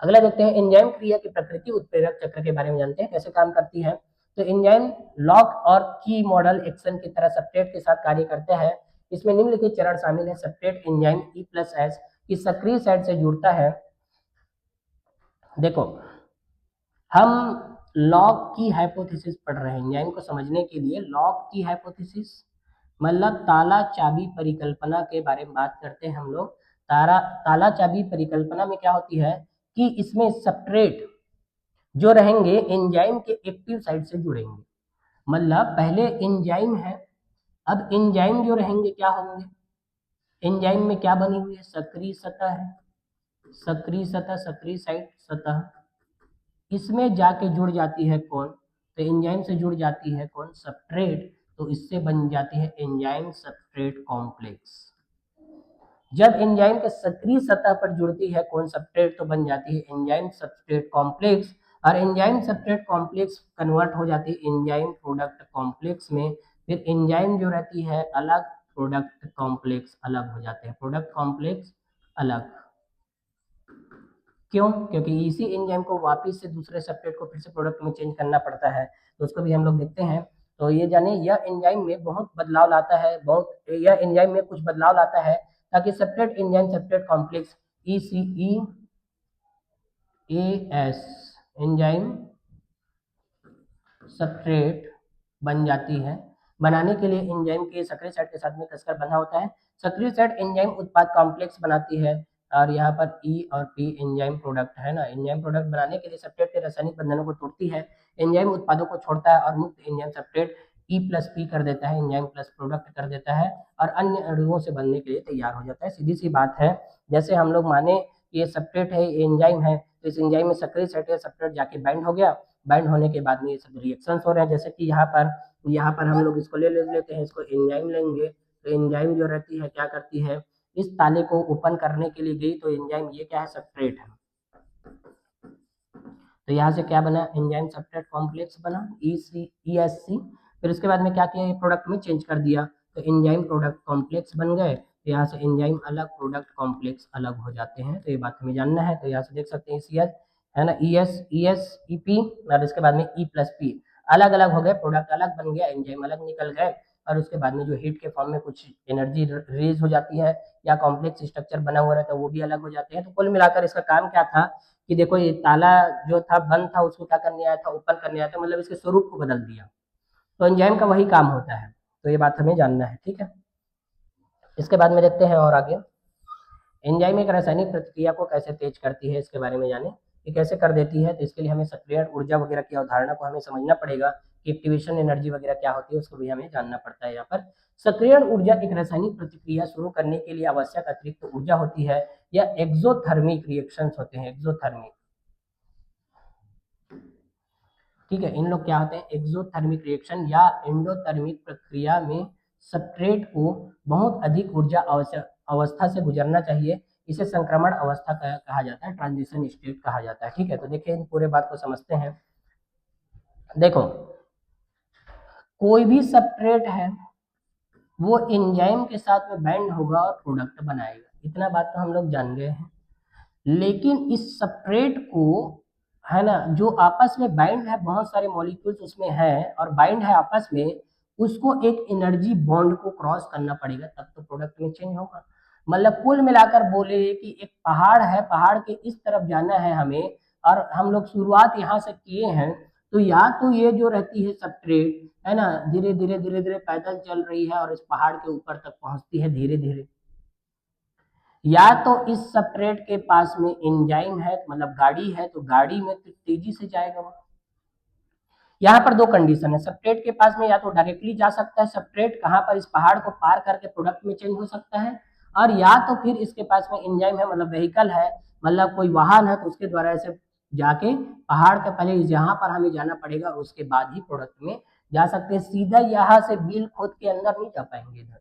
अगला देखते हैं एंजाइम क्रिया की प्रकृति, उत्प्रेरक चक्र के बारे में जानते हैं कैसे काम करती है। तो एंजाइम लॉक और की मॉडल एक्शन की तरह सब्सट्रेट के साथ कार्य करते हैं। इसमें निम्नलिखित चरण शामिल है। सब्सट्रेट एंजाइम E+S की सक्रिय साइड से जुड़ता है। देखो, हम लॉग की हाइपोथेसिस पढ़ रहे हैं, एंजाइम को समझने के लिए लॉग की हाइपोथेसिस मतलब ताला चाबी परिकल्पना के बारे में बात करते हैं हम लोग। ताला चाबी परिकल्पना में क्या होती है कि इसमें सब्सट्रेट जो रहेंगे एंजाइम के एक्टिव साइड से जुड़ेंगे, मतलब पहले एंजाइम है, अब एंजाइम जो रहेंगे क्या होंगे, एंजाइम में क्या बनी हुई है, सक्रिय सतह है, सक्रिय सतह, सक्रिय साइड सतह, इसमें जाके जुड़ जाती है कौन, तो एंजाइम से जुड़ जाती है कौन, सब्सट्रेट, तो इससे बन जाती है एंजाइम सब्सट्रेट कॉम्प्लेक्स। जब एंजाइम के सक्रिय सतह पर जुड़ती है कौन, सब्सट्रेट, तो बन जाती है एंजाइम सब्सट्रेट कॉम्प्लेक्स, और एंजाइम सब्सट्रेट कॉम्प्लेक्स कन्वर्ट हो जाती है एंजाइम प्रोडक्ट कॉम्प्लेक्स में। फिर एंजाइम जो रहती है अलग, प्रोडक्ट कॉम्प्लेक्स अलग हो जाते हैं, प्रोडक्ट कॉम्प्लेक्स अलग। क्यों? क्योंकि इसी एंजाइम को वापस से दूसरे सब्सट्रेट को फिर से प्रोडक्ट में चेंज करना पड़ता है, तो उसको भी हम लोग देखते हैं। तो ये जाने यह एंजाइम में बहुत बदलाव लाता है, यह एंजाइम में कुछ बदलाव लाता है ताकि substrate enzyme substrate complex ECEAS enzyme substrate बन जाती है। बनाने के लिए एंजाइम के सक्रिय साइट के साथ में कसकर बंधा होता है। सक्रिय साइट एंजाइम उत्पाद कॉम्प्लेक्स बनाती है, और यहाँ पर E और P एंजाइम प्रोडक्ट है ना, एंजाइम प्रोडक्ट बनाने के लिए सब्सट्रेट के रासायनिक बंधनों को तोड़ती है, एंजाइम उत्पादों को छोड़ता है और मुक्त एंजाइम सब्सट्रेट E+P कर देता है, एंजाइम प्लस प्रोडक्ट कर देता है, और अन्य अणुओं से बनने के लिए तैयार हो जाता है। सीधी सी बात है, जैसे हम लोग माने ये सब्सट्रेट है, एंजाइम है, तो इस एंजाइम में सक्रिय साइट है, सब्सट्रेट जाके बाइंड हो गया, बाइंड होने के बाद में ये सब रिएक्शंस हो रहे हैं, जैसे कि यहाँ पर हम लोग इसको ले लेते हैं, इसको एंजाइम लेंगे, तो एंजाइम जो रहती है क्या करती है, इस ताले को ओपन करने के लिए गई, तो एंजाइम ये क्या है, सब्सट्रेट है, तो यहाँ से क्या बना, एंजाइम सब्सट्रेट कॉम्प्लेक्स बना ESC। फिर उसके बाद में क्या किया, प्रोडक्ट में चेंज कर दिया, तो एंजाइम प्रोडक्ट कॉम्प्लेक्स बन गए, तो यहाँ से एंजाइम अलग, प्रोडक्ट कॉम्प्लेक्स अलग हो जाते हैं, तो ये बात हमें जानना है। तो यहाँ से देख सकते हैं ECS है ना, ES EP, और इसके बाद में E+P अलग अलग हो गए, प्रोडक्ट अलग बन गया, एंजाइम अलग निकल गए, और उसके बाद में जो हीट के फॉर्म में कुछ एनर्जी रिलीज हो जाती है या कॉम्प्लेक्स स्ट्रक्चर बना हुआ रहता है वो भी अलग हो जाते हैं। तो कुल मिलाकर इसका काम क्या था कि देखो ये ताला जो था बंद था, उसको क्या करने आया था, ओपन करने आया था, मतलब इसके स्वरूप को बदल दिया, तो एंजाइम का वही काम होता है, तो ये बात हमें जानना है। ठीक है, इसके बाद में देखते हैं और आगे, एंजाइम एक रासायनिक प्रतिक्रिया को कैसे तेज करती है, इसके बारे में जाने कि कैसे कर देती है। तो इसके लिए हमें सक्रियण ऊर्जा वगैरह की अवधारणा को हमें समझना पड़ेगा कि एक्टिवेशन एनर्जी वगैरह क्या होती है, उसको भी हमें जानना पड़ता है। यहाँ पर सक्रियण ऊर्जा एक रासायनिक प्रतिक्रिया शुरू करने के लिए आवश्यक अतिरिक्त ऊर्जा होती है, या एक्सोथर्मिक रिएक्शंस होते हैं, एक्सोथर्मिक। ठीक है, इन लोग क्या होते हैं, एक्सोथर्मिक रिएक्शन या एंडोथर्मिक प्रक्रिया में सब्सट्रेट को बहुत अधिक ऊर्जा अवस्था से गुजरना चाहिए, इसे संक्रमण अवस्था कहा जाता है, ट्रांजिशन स्टेट कहा जाता है। ठीक है, तो देखिए इन पूरे बात को समझते हैं। देखो, कोई भी सब्सट्रेट है वो एंजाइम के साथ में बाइंड होगा और प्रोडक्ट बनाएगा, इतना बात तो हम लोग जान गए हैं। लेकिन इस सब्सट्रेट को है ना, जो आपस में बाइंड है, बहुत सारे मॉलिक्यूल्स उसमें है और बाइंड है आपस में, उसको एक एनर्जी बॉन्ड को क्रॉस करना पड़ेगा, तब तो प्रोडक्ट में चेंज होगा। मतलब कुल मिलाकर बोले कि एक पहाड़ है, पहाड़ के इस तरफ जाना है हमें, और हम लोग शुरुआत यहाँ से किए हैं, तो या तो ये जो रहती है सबस्ट्रेट, है ना, धीरे धीरे धीरे धीरे पैदल चल रही है और इस पहाड़ के ऊपर तक पहुंचती है धीरे धीरे, या तो इस सबस्ट्रेट के पास में एंजाइम है, मतलब गाड़ी है, तो गाड़ी में तो तेजी से जाएगा वो। यहाँ पर दो कंडीशन है, सबस्ट्रेट के पास में या तो डायरेक्टली जा सकता है सबस्ट्रेट, कहाँ पर, इस पहाड़ को पार करके प्रोडक्ट में चेंज हो सकता है, और या तो फिर इसके पास में एंजाइम है, मतलब व्हीकल है, मतलब कोई वाहन है, तो उसके द्वारा ऐसे जाके पहाड़ के पहले यहाँ पर हमें जाना पड़ेगा, उसके बाद ही प्रोडक्ट में जा सकते हैं। सीधा यहाँ से बिल खोद के अंदर नहीं जा पाएंगे इधर,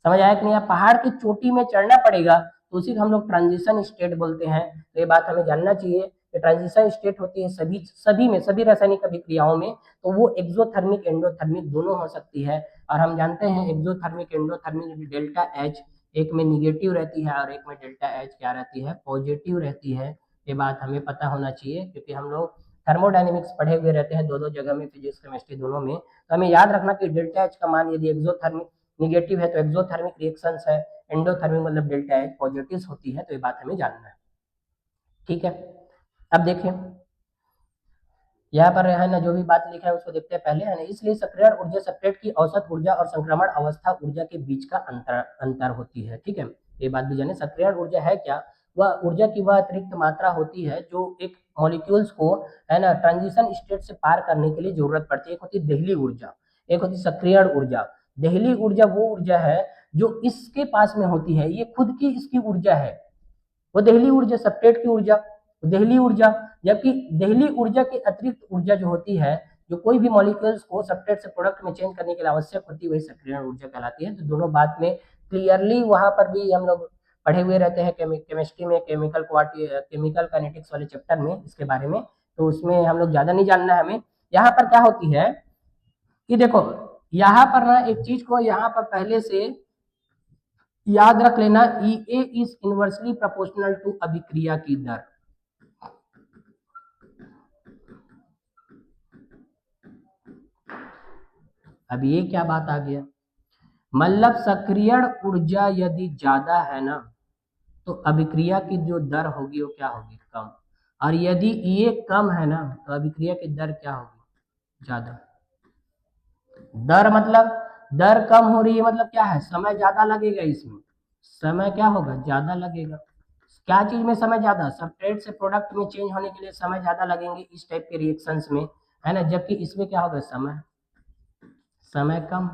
समझ आया कि नहीं? पहाड़ की चोटी में चढ़ना पड़ेगा, तो उसी को हम लोग ट्रांजिशन स्टेट बोलते हैं। तो ये बात हमें जानना चाहिए कि ट्रांजिशन स्टेट होती है सभी रासायनिक अभिक्रियाओं में, तो वो एक्सोथर्मिक एंडोथर्मिक दोनों हो सकती है। और हम जानते हैं एक्सोथर्मिक एंडोथर्मिक डेल्टा एच एक में निगेटिव रहती है और एक में डेल्टा एच क्या रहती है, पॉजिटिव रहती है। ये बात हमें पता होना चाहिए, क्योंकि हम लोग थर्मोडाइनमिक्स पढ़े हुए रहते हैं दो जगह में, फिजिक्स केमिस्ट्री दोनों में। तो हमें याद रखना कि डेल्टा एच का मान यदि एक्सोथर्मिक निगेटिव है तो एक्सोथर्मिक रिएक्शंस है, एंडोथर्मिक मतलब डेल्टा एच पॉजिटिव होती है, तो ये बात हमें जानना है। ठीक है, अब देखें यहाँ पर है ना, जो भी बात लिखा है उसको देखते हैं पहले, है ना। इसलिए सक्रियण ऊर्जा सबस्ट्रेट की औसत ऊर्जा और संक्रमण अवस्था ऊर्जा के बीच का अंतर होती है। ठीक है, ये बात भी जाने। सक्रियण ऊर्जा है क्या? वह ऊर्जा की वह अतिरिक्त मात्रा होती है जो एक मॉलिक्यूल्स को, है ना, ट्रांजिशन स्टेट से पार करने के लिए जरूरत पड़ती है। एक होती है देहली ऊर्जा, एक होती है सक्रियण ऊर्जा। देहली ऊर्जा वो ऊर्जा है जो इसके पास में होती है, ये खुद की इसकी ऊर्जा है, वो देहली ऊर्जा, सबस्ट्रेट की ऊर्जा देहली ऊर्जा। जबकि देहली ऊर्जा की अतिरिक्त ऊर्जा जो होती है, जो कोई भी मॉलिक्यूल्स को सबस्ट्रेट से प्रोडक्ट में चेंज करने के लिए आवश्यक होती है, वही सक्रियण ऊर्जा कहलाती है। तो दोनों बात में क्लियरली वहां पर भी हम लोग पढ़े हुए रहते हैं केमिस्ट्री में, केमिकल काइनेटिक्स वाले चैप्टर में इसके बारे में, तो उसमें हम लोग ज्यादा नहीं जानना है हमें। यहाँ पर क्या होती है कि देखो, यहाँ पर ना एक चीज को यहाँ पर पहले से याद रख लेना, ई ए इज इनवर्सली प्रोपोर्शनल टू अभिक्रिया की दर। अब ये क्या बात आ गया, मतलब सक्रियण ऊर्जा यदि ज्यादा है ना, तो अभिक्रिया की जो दर होगी वो क्या होगी, कम। और यदि ये कम है ना, तो अभिक्रिया की दर क्या होगी, ज्यादा। दर मतलब, दर कम हो रही है मतलब क्या है, समय ज्यादा लगेगा इसमें, समय क्या होगा, ज्यादा लगेगा। क्या चीज में समय ज्यादा, सबस्ट्रेट से प्रोडक्ट में चेंज होने के लिए समय ज्यादा लगेंगे इस टाइप के रिएक्शंस में, है ना। जबकि इसमें क्या होगा, समय कम।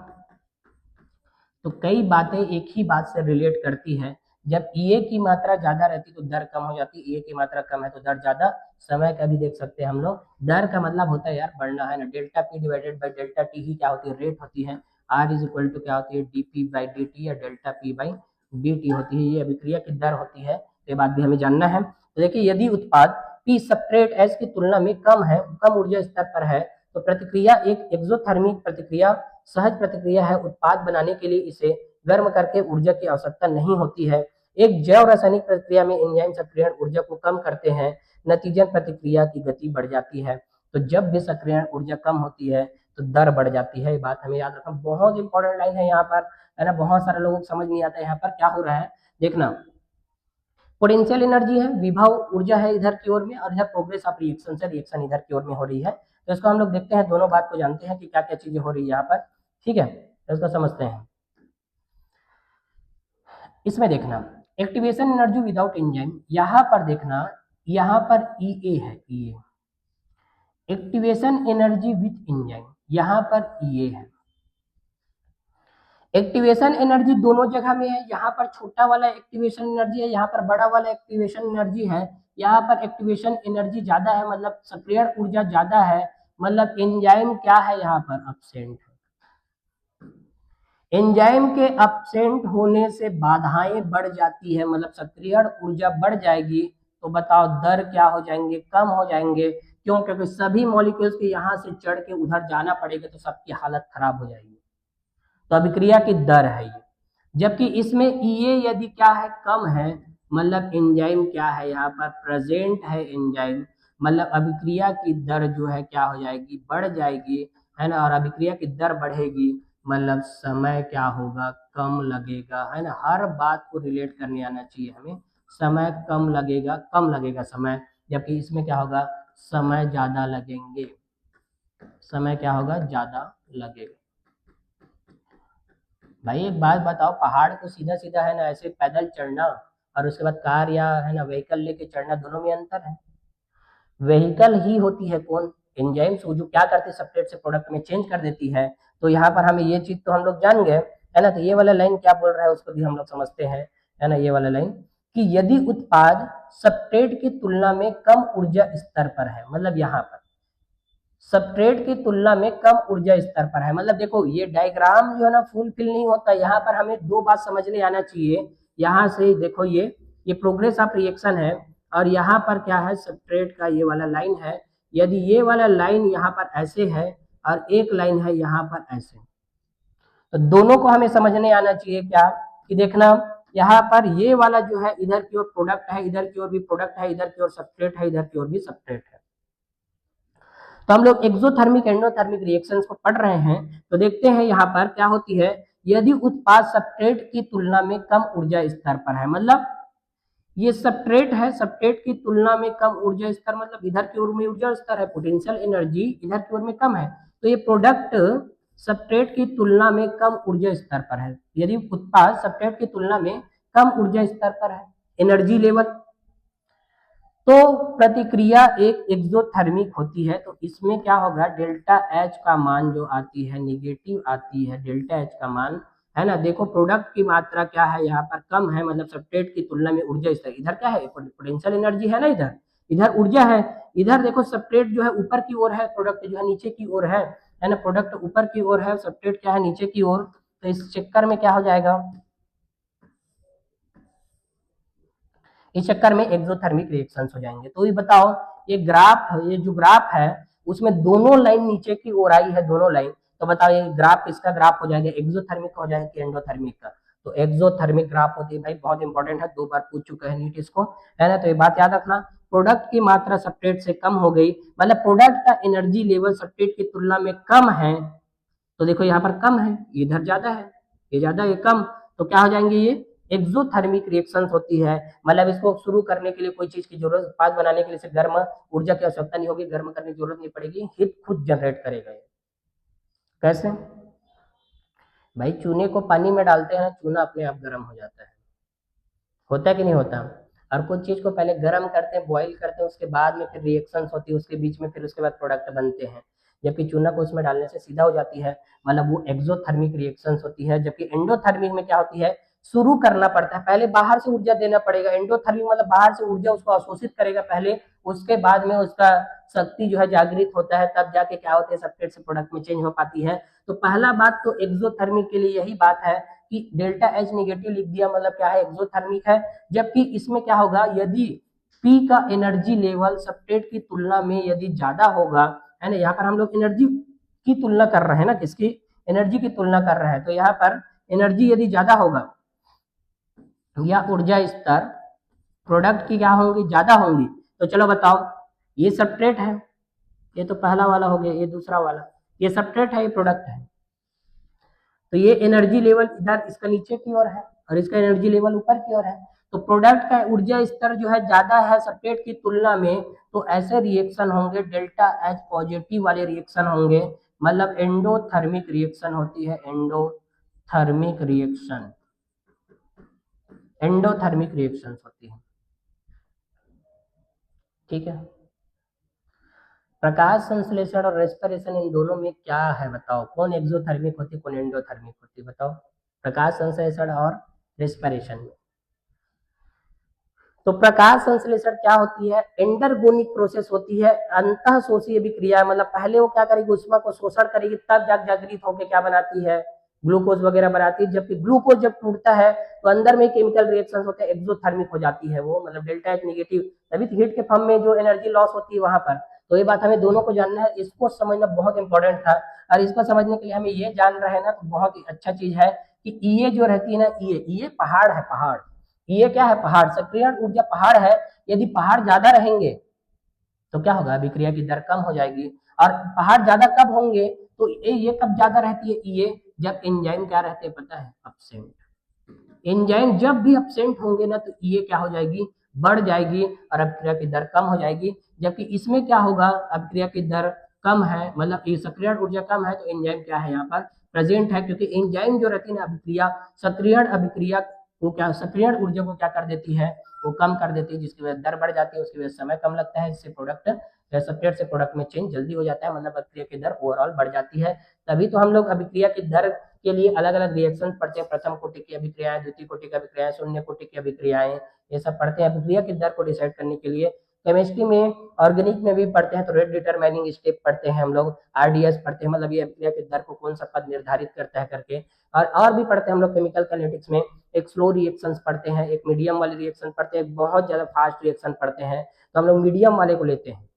तो कई बातें एक ही बात से रिलेट करती है। जब ए की मात्रा ज्यादा रहती तो दर कम हो जाती, ए की मात्रा कम है तो दर ज्यादा। समय का भी देख सकते हैं हम लोग, दर का मतलब होता है यार बढ़ना, है ना। Delta P divided by delta T ही क्या होती है, रेट होती है। आर इज इक्वल टू क्या होती है, D P by D T या delta P by D T होती है, ये अभिक्रिया की दर होती है। ये बात भी हमें जानना है। तो देखिए, यदि उत्पाद पी सबस्ट्रेट एस की तुलना में कम है, कम ऊर्जा स्तर पर है, तो प्रतिक्रिया एक एक्सोथर्मिक प्रतिक्रिया, सहज प्रतिक्रिया है। उत्पाद बनाने के लिए इसे गर्म करके ऊर्जा की आवश्यकता नहीं होती है। एक जैव रासायनिक प्रक्रिया में एंजाइम सक्रियण ऊर्जा को कम करते हैं, नतीजन प्रतिक्रिया की गति बढ़ जाती है। तो जब भी सक्रियण ऊर्जा कम होती है तो दर बढ़ जाती है। ये बात हमें याद रखना, बहुत इंपॉर्टेंट लाइन है यहाँ पर, है ना। बहुत सारे लोगों को समझ नहीं आता यहाँ पर क्या हो रहा है, देखना। पोटेंशियल एनर्जी है, विभव ऊर्जा है इधर की ओर में, और इधर प्रोग्रेस ऑफ रिएक्शन से रिएक्शन इधर की ओर में हो रही है। तो इसको हम लोग देखते हैं, दोनों बात को जानते हैं कि क्या क्या चीजें हो रही है यहाँ पर। ठीक है, तो इसको समझते हैं। इसमें देखना, एक्टिवेशन एनर्जी विदाउट एंजाइम, यहाँ पर देखना, यहाँ पर ई ए है, ई ए एक्टिवेशन एनर्जी विथ एंजाइम, यहाँ पर ई ए है। एक्टिवेशन एनर्जी दोनों जगह में है, यहाँ पर छोटा वाला एक्टिवेशन एनर्जी है, यहाँ पर बड़ा वाला एक्टिवेशन एनर्जी है। यहाँ पर एक्टिवेशन एनर्जी ज्यादा है, मतलब सक्रियण ऊर्जा ज्यादा है, मतलब एंजाइम क्या है यहाँ पर, अब्सेंट है। एंजाइम के अब्सेंट होने से बाधाएं बढ़ जाती है, मतलब सक्रियण ऊर्जा बढ़ जाएगी, तो बताओ दर क्या हो जाएंगे, कम हो जाएंगे। क्यों? क्योंकि सभी मॉलिक्यूल्स के यहाँ से चढ़ के उधर जाना पड़ेगा, तो सबकी हालत खराब हो जाएगी। तो अभिक्रिया की दर है ये। जबकि इसमें ये यदि क्या है, कम है, मतलब एंजाइम क्या है यहाँ पर, प्रेजेंट है एंजाइम, मतलब अभिक्रिया की दर जो है क्या हो जाएगी, बढ़ जाएगी, है ना। और अभिक्रिया की दर बढ़ेगी मतलब समय क्या होगा, कम लगेगा, है ना। हर बात को रिलेट करने आना चाहिए हमें। समय कम लगेगा समय, जबकि इसमें क्या होगा, समय ज्यादा लगेंगे, समय क्या होगा, ज्यादा लगेगा। भाई एक बात बताओ, पहाड़ को सीधा सीधा है ना ऐसे पैदल चढ़ना और उसके बाद कार या है ना व्हीकल लेके चढ़ना, दोनों में अंतर है। व्हीकल ही होती है कौन, एंजाइम्स, वो जो क्या करते हैं सब्सट्रेट से प्रोडक्ट में चेंज कर देती है। तो यहाँ पर हमें ये चीज तो हम लोग जान गए, है ना। तो ये वाला लाइन क्या बोल रहा है उसको भी हम लोग समझते हैं, है ना। ये वाला लाइन कि यदि उत्पाद सब्सट्रेट की तुलना में कम ऊर्जा स्तर पर है, मतलब यहाँ पर सब्सट्रेट की तुलना में कम ऊर्जा स्तर पर है, मतलब देखो ये डायग्राम जो है ना फुलफिल नहीं होता। यहाँ पर हमें दो बात समझने आना चाहिए। यहाँ से देखो ये प्रोग्रेस ऑफ रिएक्शन है, और यहाँ पर क्या है, सब्सट्रेट का ये वाला लाइन है। यदि ये वाला लाइन यहाँ पर ऐसे है और एक लाइन है यहाँ पर ऐसे, तो दोनों को हमें समझने आना चाहिए क्या, कि देखना यहाँ पर ये वाला जो है इधर की ओर प्रोडक्ट है, इधर की ओर भी प्रोडक्ट है, इधर की ओर सब्सट्रेट है, इधर की ओर भी सब्सट्रेट है। तो हम लोग एक्सोथर्मिक एंडोथर्मिक रिएक्शंस को पढ़ रहे हैं। तो देखते हैं यहाँ पर क्या होती है, यदि उत्पाद सब्सट्रेट की तुलना में कम ऊर्जा स्तर पर है, मतलब ये सब्सट्रेट है, सब्सट्रेट की तुलना में कम ऊर्जा स्तर, मतलब इधर की ओर में ऊर्जा स्तर है, पोटेंशियल एनर्जी इधर की ओर में कम है। तो ये प्रोडक्ट सब्सट्रेट की तुलना में कम ऊर्जा स्तर पर है, यदि उत्पाद सब्सट्रेट की तुलना में कम ऊर्जा स्तर पर है, एनर्जी लेवल। तो प्रतिक्रिया एक एक्सोथर्मिक होती है, तो इसमें क्या होगा, डेल्टा एच का मान जो आती है निगेटिव आती है, डेल्टा एच का मान, है ना। देखो प्रोडक्ट की मात्रा क्या है यहाँ पर कम है, मतलब सब्सट्रेट की तुलना में ऊर्जा स्तर, इधर क्या है पोटेंशियल एनर्जी है ना, इधर इधर ऊर्जा है। इधर देखो सब्सट्रेट जो है ऊपर की ओर है, प्रोडक्ट जो है नीचे की ओर है ना। प्रोडक्ट ऊपर की ओर है, सब्सट्रेट क्या है नीचे की ओर। तो इस चक्कर में क्या हो जाएगा, इस चक्कर में एक्सोथर्मिक रिएक्शंस हो जाएंगे। तो ये बताओ, ये जो ग्राफ है उसमें दोनों लाइन नीचे की ओर आई है, दोनों लाइन। तो बताओ ये ग्राफ किसका ग्राफ हो जाएगा, एक्सोथर्मिक हो जाएगा कि एंडोथर्मिक का। तो एक्सोथर्मिक ग्राफ होती है भाई, बहुत इंपॉर्टेंट है, दो बार पूछ चुके हैं नीट इसको, है ना। तो ये बात याद रखना, प्रोडक्ट की मात्रा सब्सट्रेट से कम हो गई, मतलब प्रोडक्ट का एनर्जी लेवल सब्सट्रेट की तुलना में कम है। तो देखो यहाँ पर कम है, इधर ज्यादा है, ये ज्यादा ये कम, तो क्या हो जाएंगे, ये एक्सोथर्मिक रिएक्शंस होती है। मतलब इसको शुरू करने के लिए कोई चीज की जरूरत, उत्पाद बनाने के लिए सिर्फ गर्म ऊर्जा की आवश्यकता नहीं होगी, गर्म करने की जरूरत नहीं पड़ेगी, हीट खुद जनरेट करेगा। कैसे भाई, चूने को पानी में डालते हैं, चूना अपने आप गर्म हो जाता है, होता है कि नहीं होता। और कुछ चीज को पहले गर्म करते हैं, बॉईल करते हैं, उसके बाद में फिर रिएक्शंस होती है उसके बीच में, फिर उसके बाद प्रोडक्ट बनते हैं। जबकि चूना को उसमें डालने से सीधा हो जाती है, मतलब वो एक्सोथर्मिक रिएक्शंस होती है। जबकि एंडोथर्मिक में क्या होती है, शुरू करना पड़ता है, पहले बाहर से ऊर्जा देना पड़ेगा। एंडोथर्मिक मतलब बाहर से ऊर्जा उसको अवशोषित करेगा पहले, उसके बाद में उसका शक्ति जो है जागृत होता है, तब जाके क्या होता है, सब्सट्रेट से प्रोडक्ट में चेंज हो पाती है। तो पहला बात तो एक्सोथर्मिक के लिए यही बात है कि डेल्टा एच निगेटिव लिख दिया, मतलब क्या है, एक्सोथर्मिक है। जबकि इसमें क्या होगा, यदि पी का एनर्जी लेवल सब्सट्रेट की तुलना में यदि ज्यादा होगा, है ना। यहाँ पर हम लोग एनर्जी की तुलना कर रहे हैं ना, किसकी, एनर्जी की तुलना कर रहे हैं। तो यहाँ पर एनर्जी यदि ज्यादा होगा या ऊर्जा स्तर प्रोडक्ट की क्या होंगी, ज्यादा होंगी। तो चलो बताओ, ये सब्सट्रेट है, ये तो पहला वाला हो गया, ये दूसरा वाला, ये सब्सट्रेट है, ये प्रोडक्ट है। तो ये एनर्जी लेवल इधर इसका नीचे की ओर है और इसका एनर्जी लेवल ऊपर की ओर है। तो प्रोडक्ट का ऊर्जा स्तर जो है ज्यादा है सब्सट्रेट की तुलना में, तो ऐसे रिएक्शन होंगे डेल्टा एच पॉजिटिव वाले रिएक्शन होंगे, मतलब एंडोथर्मिक रिएक्शन होती है, एंडोथर्मिक रिएक्शन, एंडोथर्मिक रिएक्शन होती है, ठीक है। प्रकाश संश्लेषण और रेस्पिरेशन इन दोनों में क्या है बताओ, कौन एक्सोथर्मिक होती है, कौन एंडोथर्मिक होती है, बताओ। प्रकाश संश्लेषण और रेस्पिरेशन में, तो प्रकाश संश्लेषण क्या होती है, एंडरगोनिक प्रोसेस होती है, अंतःशोषी अभिक्रिया, मतलब पहले वो क्या करेगी, उष्मा को शोषण करेगी, तब जागृत होकर क्या बनाती है, ग्लूकोज वगैरह बनाती है। जबकि ग्लूकोज जब टूटता है तो अंदर में केमिकल रिएक्शन होते हैं, एक्सोथर्मिक हो जाती है वो, मतलब डेल्टा एच निगेटिव, तभी हीट के फॉर्म में जो एनर्जी लॉस होती है वहां पर। तो ये बात हमें दोनों को जानना है, इसको समझना बहुत इंपॉर्टेंट था। और इसको समझने के लिए हमें ये जान रहे हैं ना, तो बहुत ही अच्छा चीज है कि ये जो रहती है ना, ये पहाड़ है, पहाड़, ये क्या है, पहाड़, सक्रियण ऊर्जा पहाड़ है। यदि पहाड़ ज्यादा रहेंगे, तो क्या होगा, अभिक्रिया की दर कम हो जाएगी। और पहाड़ ज्यादा कब होंगे, तो ये कब ज्यादा रहती है, ये जब एंजाइम क्या रहते हैं पता है, अपसेंट। एंजाइम जब भी अपसेंट होंगे ना तो ये क्या हो जाएगी, बढ़ जाएगी और अभिक्रिया की दर कम हो जाएगी। जबकि इसमें क्या होगा, अभिक्रिया की दर कम है, मतलब ये सक्रियण ऊर्जा कम है, तो एंजाइम क्या है यहाँ पर प्रेजेंट है, क्योंकि एंजाइम जो रहती है ना अभिक्रिया, सक्रियण अभिक्रिया को क्या, सक्रियण ऊर्जा को क्या कर देती है, वो कम कर देती है, जिसकी वजह से दर बढ़ जाती है, उसकी वजह से समय कम लगता है, जिससे प्रोडक्ट सब्सट्रेट से प्रोडक्ट में चेंज जल्दी हो जाता है, मतलब अभिक्रिया की दर ओवरऑल बढ़ जाती है। तभी तो हम लोग अभिक्रिया की दर के लिए अलग अलग रिएक्शन पढ़ते हैं, प्रथम कोटि की अभिक्रियाएं, द्वितीय कोटि की अभिक्रियाएं, शून्य कोटि की अभिक्रियाएं, ये सब पढ़ते हैं अभिक्रिया की दर को डिसाइड करने के लिए। केमिस्ट्री में ऑर्गेनिक में भी पढ़ते हैं तो रेट डिटरमाइनिंग स्टेप पढ़ते हैं हम लोग, आरडीएस पढ़ते हैं, मतलब ये अभिक्रिया की दर को कौन सा पद निर्धारित करता है करके। और भी पढ़ते हैं हम लोग केमिकल काइनेटिक्स में, एक स्लो रिएक्शन पढ़ते हैं, एक मीडियम वाले रिएक्शन पढ़ते हैं, एक बहुत ज्यादा फास्ट रिएक्शन पढ़ते हैं, तो हम लोग मीडियम वाले को लेते हैं।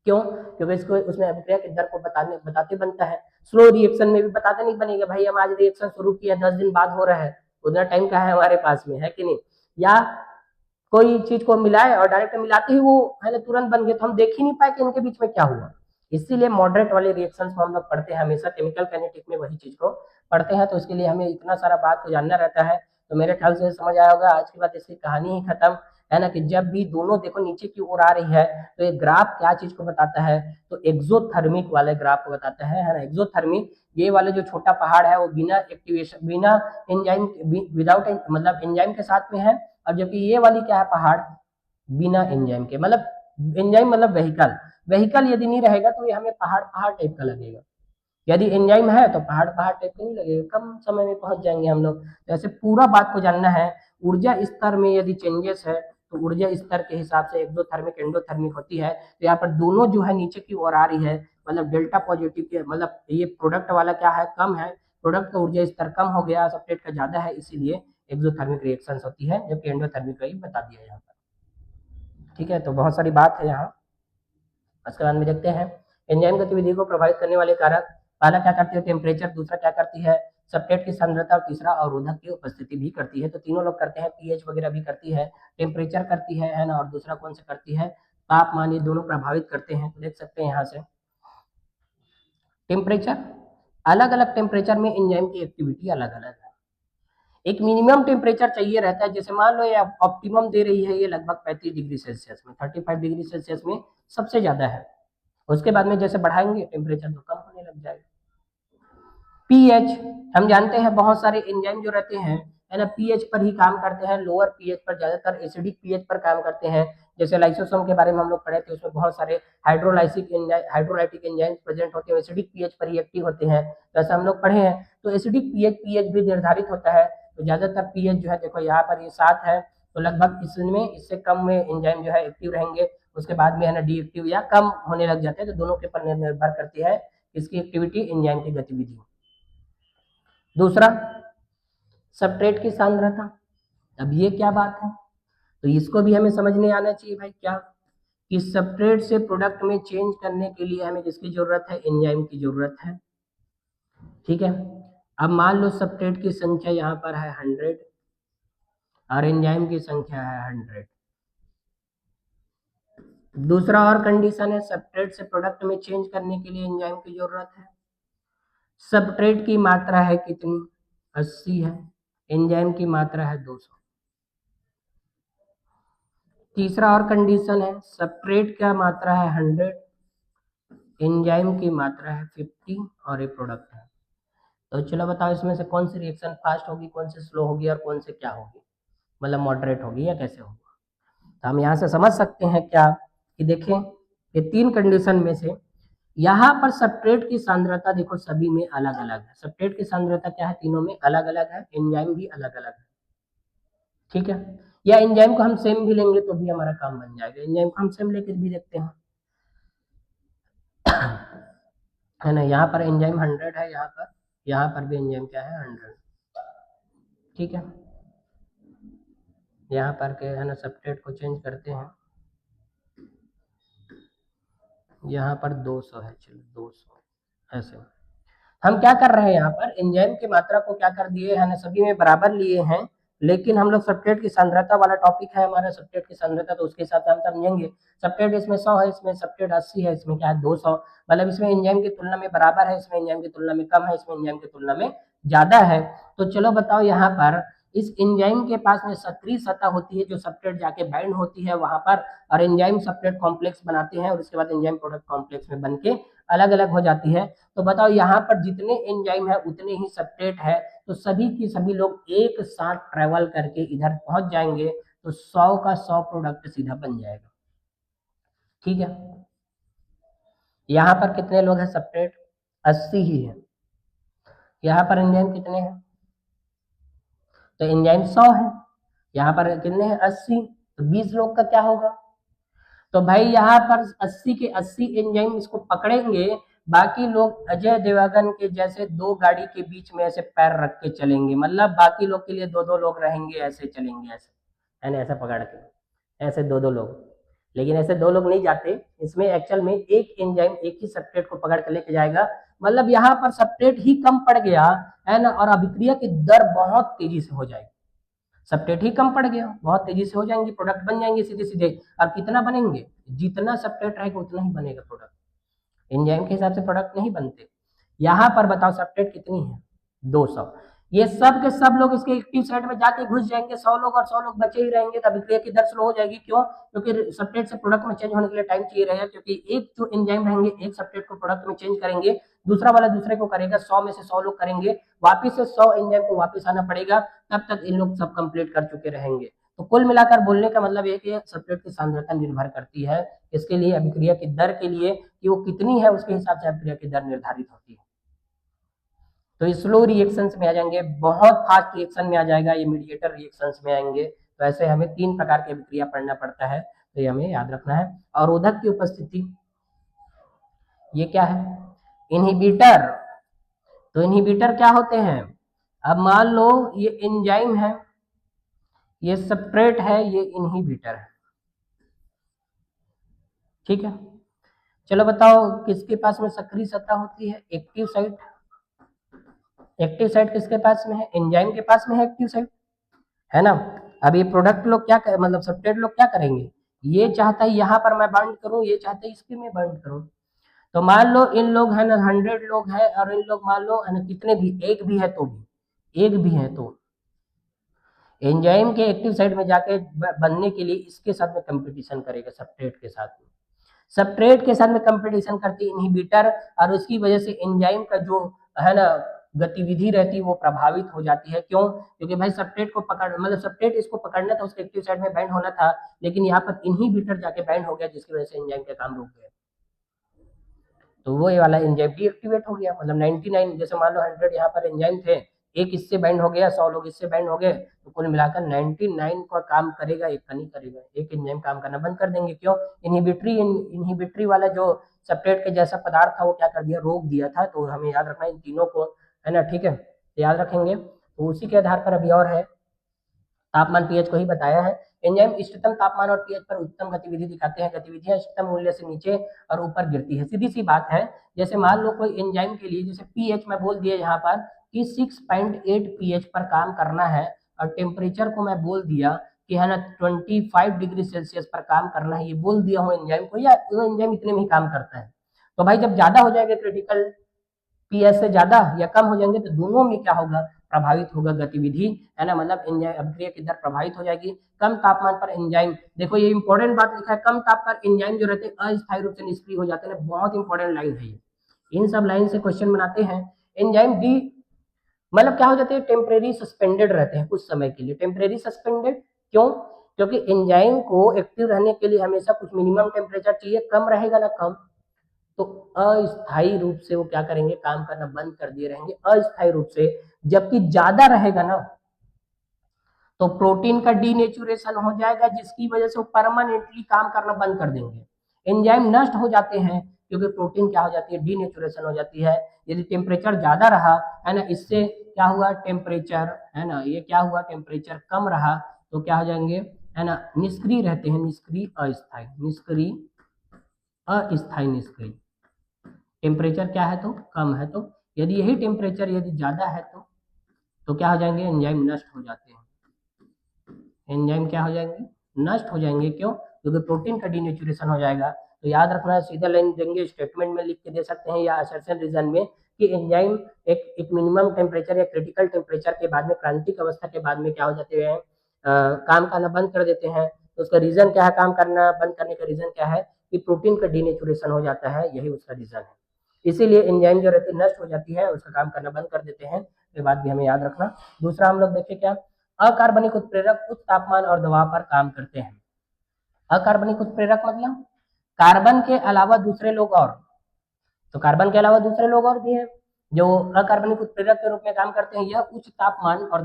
क्यों, क्योंकि इसको उसमें अभिक्रिया की दर को बताते बनता है। स्लो रिएक्शन में भी बताते नहीं बनेगा, भाई हम आज रिएक्शन शुरू किया 10 दिन बाद हो रहा है, उतना टाइम का है हमारे पास में, है कि नहीं। या कोई चीज को मिलाए और डायरेक्ट मिलाते ही वो है ना तुरंत बन गए, तो हम देख ही नहीं पाए कि इनके बीच में क्या हुआ। इसीलिए मॉडरेट वाले रिएक्शंस को हम लोग पढ़ते हैं हमेशा, केमिकल काइनेटिक में वही चीज को पढ़ते हैं, तो इसके लिए हमें इतना सारा बात को जानना रहता है। तो मेरे ख्याल से समझ आया होगा, आज के बाद इसकी कहानी ही खत्म, है ना, कि जब भी दोनों देखो नीचे की ओर आ रही है तो ये ग्राफ क्या चीज को बताता है, तो एक्सोथर्मिक वाले ग्राफ को बताता है ना। एक्सोथर्मिक, ये वाले जो छोटा पहाड़ है वो बिना एक्टिवेशन, बिना एंजाइम, विदाउट मतलब एंजाइम के साथ में है, और जबकि ये वाली क्या है पहाड़, बिना एंजाइम के, मतलब एंजाइम मतलब वेहिकल, वेहिकल यदि नहीं रहेगा तो ये हमें पहाड़ पहाड़ टाइप का लगेगा, यदि एंजाइम है तो पहाड़ पहाड़ टाइप का नहीं लगेगा, कम समय में पहुंच जाएंगे हम लोग। तो ऐसे पूरा बात को जानना है। ऊर्जा स्तर में यदि चेंजेस है तो ऊर्जा स्तर के हिसाब से एक्सोथर्मिक एंडोथर्मिक होती है, तो यहाँ पर दोनों जो है नीचे की ओर आ रही है, मतलब डेल्टा पॉजिटिव के, मतलब ये प्रोडक्ट वाला क्या है, कम है, प्रोडक्ट का ऊर्जा स्तर कम हो गया, सब्सट्रेट का ज्यादा है, इसीलिए एक्सोथर्मिक रिएक्शन होती है, जबकि एंडोथर्मिक का ही बता दिया यहाँ पर। ठीक है, तो बहुत सारी बात है यहाँ। उसके बाद में देखते हैं एंजाइम गतिविधि को प्रभावित करने वाले कारक। पहला क्या करती है, टेम्परेचर, दूसरा क्या करती है, सब्सट्रेट की सांद्रता, और तीसरा अवरोधक की उपस्थिति भी करती है। तो तीनों लोग करते हैं, पीएच वगैरह भी करती है, टेम्परेचर करती है ना, और दूसरा कौन सा करती है, तापमान, ये दोनों प्रभावित करते हैं। तो देख सकते हैं यहाँ से टेम्परेचर, अलग अलग टेम्परेचर में एंजाइम की एक्टिविटी अलग अलग है। एक मिनिमम टेम्परेचर चाहिए रहता है, जैसे मान लो ये ऑप्टिमम दे रही है, ये लगभग 35 डिग्री सेल्सियस में, 35 डिग्री सेल्सियस में सबसे ज्यादा है। उसके बाद में जैसे बढ़ाएंगे टेम्परेचर तो कम होने लग जाएगा। पीएच, हम जानते हैं बहुत सारे एंजाइम जो रहते हैं, है ना, पीएच पर ही काम करते हैं, लोअर पीएच पर, ज्यादातर एसिडिक पीएच पर काम करते हैं। जैसे लाइसोसोम के बारे में हम लोग पढ़े थे, उसमें बहुत सारे हाइड्रोलाइटिक एंजाइम प्रेजेंट होते हैं, एसिडिक पीएच पर ही एक्टिव होते हैं, तो ऐसा हम लोग पढ़े हैं। तो एसिडिक पीएच भी निर्धारित होता है, तो ज्यादातर पीएच जो है देखो यहाँ पर ये 7 है, तो लगभग इसमें इससे कम में एंजाइम जो है एक्टिव रहेंगे, उसके बाद में है ना डी एक्टिव या कम होने लग जाते हैं, तो दोनों के ऊपर निर्भर करती है इसकी एक्टिविटी, एंजाइम की गतिविधि। दूसरा, सब्सट्रेट की सांद्रता। अब ये क्या बात है, तो इसको भी हमें समझने आना चाहिए भाई, क्या कि सब्सट्रेट से प्रोडक्ट में चेंज करने के लिए हमें किसकी जरूरत है, एंजाइम की जरूरत है। ठीक है, अब मान लो सब्सट्रेट की संख्या यहाँ पर है 100 और एंजाइम की संख्या है 100। दूसरा और कंडीशन है, सब्सट्रेट से प्रोडक्ट में चेंज करने के लिए एंजाइम की जरूरत है। सब्सट्रेट की मात्रा है कितनी, 80 है, एंजाइम की मात्रा है 200। तीसरा और कंडीशन है, सब्सट्रेट का मात्रा है 100, एंजाइम की मात्रा है 50 और ये प्रोडक्ट है। तो चलो बताओ इसमें से कौन सी रिएक्शन फास्ट होगी, कौन सी स्लो होगी, और कौन से क्या होगी, मतलब मॉडरेट होगी या कैसे होगा। तो हम यहाँ से समझ सकते हैं क्या, कि देखें ये 3 कंडीशन में से यहाँ पर सब्सट्रेट की सांद्रता देखो सभी में अलग अलग है, सब्सट्रेट की सांद्रता क्या है, तीनों में अलग अलग है, एंजाइम भी अलग अलग है। ठीक है, या एंजाइम को हम सेम भी लेंगे तो भी हमारा काम बन जाएगा, एंजाइम को हम सेम लेकर भी देखते हैं, है ना। यहाँ पर एंजाइम 100 है, यहाँ पर भी एंजाइम क्या है 100। ठीक है, यहाँ पर के है ना सब्सट्रेट को चेंज करते हैं, यहाँ पर 200 है, चलो 200 ऐसे। हम क्या कर रहे हैं, यहाँ पर एंजाइम की मात्रा को क्या कर दिए है ना, सभी में बराबर लिए हैं, लेकिन हम लोग सब्सट्रेट की सांद्रता वाला टॉपिक है हमारा, सब्सट्रेट की सांद्रता, तो उसके हिसाब से हम समझेंगे। सब्सट्रेट इसमें 100 है, इसमें सब्सट्रेट 80 है, इसमें क्या है 200, मतलब इसमें एंजाइम की तुलना में बराबर है, इसमें एंजाइम की तुलना में कम है, इसमें एंजाइम की तुलना में ज्यादा है। तो चलो बताओ यहाँ पर इस एंजाइम के पास में सक्रिय सतह होती है जो सब्सट्रेट जाके बाइंड होती है वहां पर, और एंजाइम सब्सट्रेट कॉम्प्लेक्स बनाते हैं और उसके बाद एंजाइम प्रोडक्ट कॉम्प्लेक्स में बन के अलग अलग हो जाती है। तो बताओ यहाँ पर जितने एंजाइम है उतने ही सब्सट्रेट है, तो सभी की सभी लोग एक साथ ट्रेवल करके इधर पहुंच जाएंगे, तो 100 का 100 प्रोडक्ट सीधा बन जाएगा। ठीक है, यहाँ पर कितने लोग हैं सब्सट्रेट, 80 ही है। यहाँ पर एंजाइम कितने हैं, तो एंजाइम 100 है, यहाँ पर कितने हैं 80, तो 20 लोग का क्या होगा। तो भाई यहाँ पर 80 के 80 एंजाइम इसको पकड़ेंगे, बाकी लोग अजय देवगन के जैसे दो गाड़ी के बीच में ऐसे पैर रख के चलेंगे, मतलब बाकी लोग के लिए दो दो लोग रहेंगे, ऐसे चलेंगे, ऐसे है ना, ऐसे पकड़ के, ऐसे दो दो लोग। लेकिन ऐसे दो लोग नहीं जाते, इसमें एक्चुअल में एक एंजाइम एक ही सब्सट्रेट को पकड़ के लेके जाएगा, मतलब यहाँ पर सब्सट्रेट ही कम पड़ गया है ना, और अभिक्रिया की दर बहुत तेजी से हो जाएगी। सब्सट्रेट ही कम पड़ गया, बहुत तेजी से हो जाएंगे, प्रोडक्ट बन जाएंगे सीधे सीधे। और कितना बनेंगे, जितना सब्सट्रेट रहेगा उतना ही बनेगा प्रोडक्ट, एंजाइम के हिसाब से प्रोडक्ट नहीं बनते। यहाँ पर बताओ सब्सट्रेट कितनी है, 200, ये सब के सब लोग इसके एक्टिव साइड में जाके घुस जाएंगे, 100 लोग, और 100 लोग बचे ही रहेंगे, तब अभिक्रिया की दर स्लो हो जाएगी। क्यों, क्योंकि सब्सट्रेट से प्रोडक्ट में चेंज होने के लिए टाइम चाहिए रहेगा, क्योंकि एक जो एंजाइम रहेंगे एक सब्सट्रेट को प्रोडक्ट में चेंज करेंगे, दूसरा वाला दूसरे को करेगा, 100 में से 100 लोग करेंगे, वापिस से 100 एंजाइम को वापिस आना पड़ेगा, तब तक इन लोग सब कंप्लीट कर चुके रहेंगे। तो कुल मिलाकर बोलने का मतलब है कि सब्सट्रेट की सांद्रता निर्भर करती है इसके लिए, अभिक्रिया की दर के लिए, कि वो कितनी है उसके हिसाब से अभिक्रिया की दर निर्धारित होती है। तो स्लो रिएक्शंस में आ जाएंगे, बहुत फास्ट रिएक्शन में आ जाएगा, ये मीडिएटर रिएक्शंस में आएंगे। तो ऐसे हमें 3 प्रकार की अभिक्रिया पढ़ना पड़ता है, तो ये हमें याद रखना है। अवरोधक की उपस्थिति, ये क्या है, इनहिबिटर। तो इनहिबिटर क्या होते हैं, अब मान लो ये एंजाइम है, ये सब्सट्रेट है, ये इनहिबिटर है। ठीक है, चलो बताओ किसके पास में सक्रिय सतह होती है, एक्टिव साइट। एक्टिव साइट किसके पास में है, एंजाइम के पास में है एक्टिव साइट, है ना। अब ये प्रोडक्ट लोग क्या कर, मतलब सब्सट्रेट लोग क्या करेंगे, ये चाहता है यहाँ पर मैं बाइंड करूं, ये चाहता है इसके में बाइंड करूं। तो मान लो इन लोग है ना 100 लोग है, और इन लोग मान लो है ना कितने भी, एक भी है तो भी, एक भी है तो एंजाइम के एक्टिव साइट में जाके बनने के लिए इसके साथ में कंपटीशन करेगा, सब्सट्रेट के साथ में, सब्सट्रेट के साथ में कंपटीशन करती इनहिबिटर, और उसकी वजह से एंजाइम का जो है ना गतिविधि रहती है वो प्रभावित हो जाती है। क्यों, क्योंकि भाई सब्सट्रेट को पकड़, मतलब सब्सट्रेट इसको पकड़ना था, उसके एक्टिव साइड में बाइंड होना था, लेकिन यहाँ पर इनहिबिटर जाके बाइंड हो गया, जिसकी वजह से एंजाइम का काम रुक गया, तो वो ये वाला एंजाइम डीएक्टिवेट हो गया। मतलब 99, जैसे मान लो 100 यहाँ पर एंजाइम थे, एक इससे बाइंड हो गया, 100 लोग इससे बाइंड हो गए, तो कुल मिलाकर 99 का काम करेगा, एक का नहीं करेगा, एक एंजाइम काम करना बंद कर देंगे। क्यों, इनहिबिटरी वाला जो सब्सट्रेट के जैसा पदार्थ था वो क्या कर दिया, रोक दिया था। तो हमें याद रखना इन तीनों को, है ना, ठीक है, याद रखेंगे। तो उसी के आधार पर अभी और है, तापमान पीएच को ही बताया है। एंजाइम इष्टतम तापमान और पीएच पर उच्चतम गतिविधि दिखाते हैं, गतिविधियां इष्टतम मूल्य से नीचे और ऊपर गिरती है, सीधी सी बात है। जैसे मान लो कोई एंजाइम के लिए, जैसे पीएच में बोल दिया यहाँ पर कि 6.8 पीएच पर काम करना है, और टेम्परेचर को मैं बोल दिया कि है ना 25 डिग्री सेल्सियस पर काम करना है, ये बोल दिया हूँ एंजाइम को, या वो एंजाइम इतने में ही काम करता है। तो भाई जब ज्यादा हो जाएगा क्रिटिकल पीएच से ज्यादा या कम हो जाएंगे, तो दोनों में क्या होगा, प्रभावित होगा गतिविधि, है ना, मतलब एंजाइम अभिक्रिया की दर प्रभावित हो जाएगी। कम तापमान पर एंजाइम, देखो ये इंपॉर्टेंट बात लिखा है, कम ताप पर एंजाइम जो रहते हैं अस्थायी रूप से निष्क्रिय हो जाते हैं, बहुत इंपॉर्टेंट लाइन है ये, इन सब लाइन से क्वेश्चन बनाते हैं। एंजाइम डी, मतलब क्या हो जाते हैं, टेम्परेरी सस्पेंडेड रहते हैं कुछ समय के लिए, टेम्परेरी सस्पेंडेड। क्यों, क्योंकि एंजाइम को एक्टिव रहने के लिए हमेशा कुछ मिनिमम टेम्परेचर चाहिए, कम रहेगा ना कम, तो अस्थायी रूप से वो क्या करेंगे, काम करना बंद कर दिए रहेंगे अस्थायी रूप से। जबकि ज्यादा रहेगा ना तो प्रोटीन का डीनेचुरेशन हो जाएगा, जिसकी वजह से वो परमानेंटली काम करना बंद कर देंगे, एंजाइम नष्ट हो जाते हैं, क्योंकि प्रोटीन क्या हो जाती है, डीनेचुरेशन हो जाती है। यदि टेम्परेचर ज्यादा रहा, है ना, इससे क्या हुआ, टेम्परेचर, है ना, ये क्या हुआ, टेम्परेचर कम रहा, तो क्या हो जाएंगे, है ना, निष्क्रिय रहते हैं, निष्क्रिय अस्थायी, निष्क्रिय अस्थायी निष्क्रिय। टेम्परेचर क्या है, तो कम है, तो यदि यही टेम्परेचर यदि ज्यादा है तो क्या हो जाएंगे, एंजाइम नष्ट हो जाते हैं। एंजाइम क्या हो जाएंगे, नष्ट हो जाएंगे। क्यों? क्योंकि प्रोटीन का डीनेचुरेशन हो जाएगा। तो याद रखना, सीधा लाइन देंगे, स्टेटमेंट में लिख के दे सकते हैं या असर्शन रीजन में कि एंजाइम एक मिनिमम टेम्परेचर या क्रिटिकल टेम्परेचर के बाद में, क्रांतिक अवस्था के बाद में क्या हो जाते हैं, काम करना बंद कर देते हैं। तो उसका रीजन क्या है, काम करना बंद करने का रीजन क्या है कि प्रोटीन का डीनेचुरेशन हो जाता है, यही उसका रीजन है। इसीलिए एंजाइम जो रहती है नष्ट हो जाती है, उसका काम करना बंद कर देते हैं। ये बात भी हमें याद रखना। दूसरा हम लोग देखें क्या, अकार्बनिक उत्प्रेरक उच्च तापमान और दबाव पर काम करते हैं। अकार्बनिक उत्प्रेरक मतलब कार्बन के अलावा दूसरे लोग और, तो कार्बन के अलावा दूसरे लोग और भी हैं जो अकार्बनिक उत्प्रेरक के रूप में काम करते हैं। यह उच्च तापमान और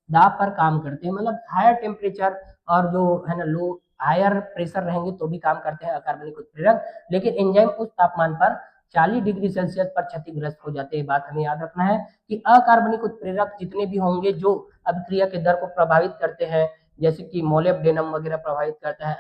दाब पर काम करते हैं, मतलब हायर टेम्परेचर और जो है ना लो हायर प्रेशर रहेंगे तो भी काम करते हैं अकार्बनिक उत्प्रेरक। लेकिन एंजाइम उस तापमान पर 40 डिग्री सेल्सियस पर क्षतिग्रस्त हो जाते हैं। बात हमें याद रखना है कि अकार्बनिक उत्प्रेरक जितने भी होंगे जो अभिक्रिया के दर को प्रभावित करते हैं, जैसे कि मोलिब्डेनम वगैरह प्रभावित करता है,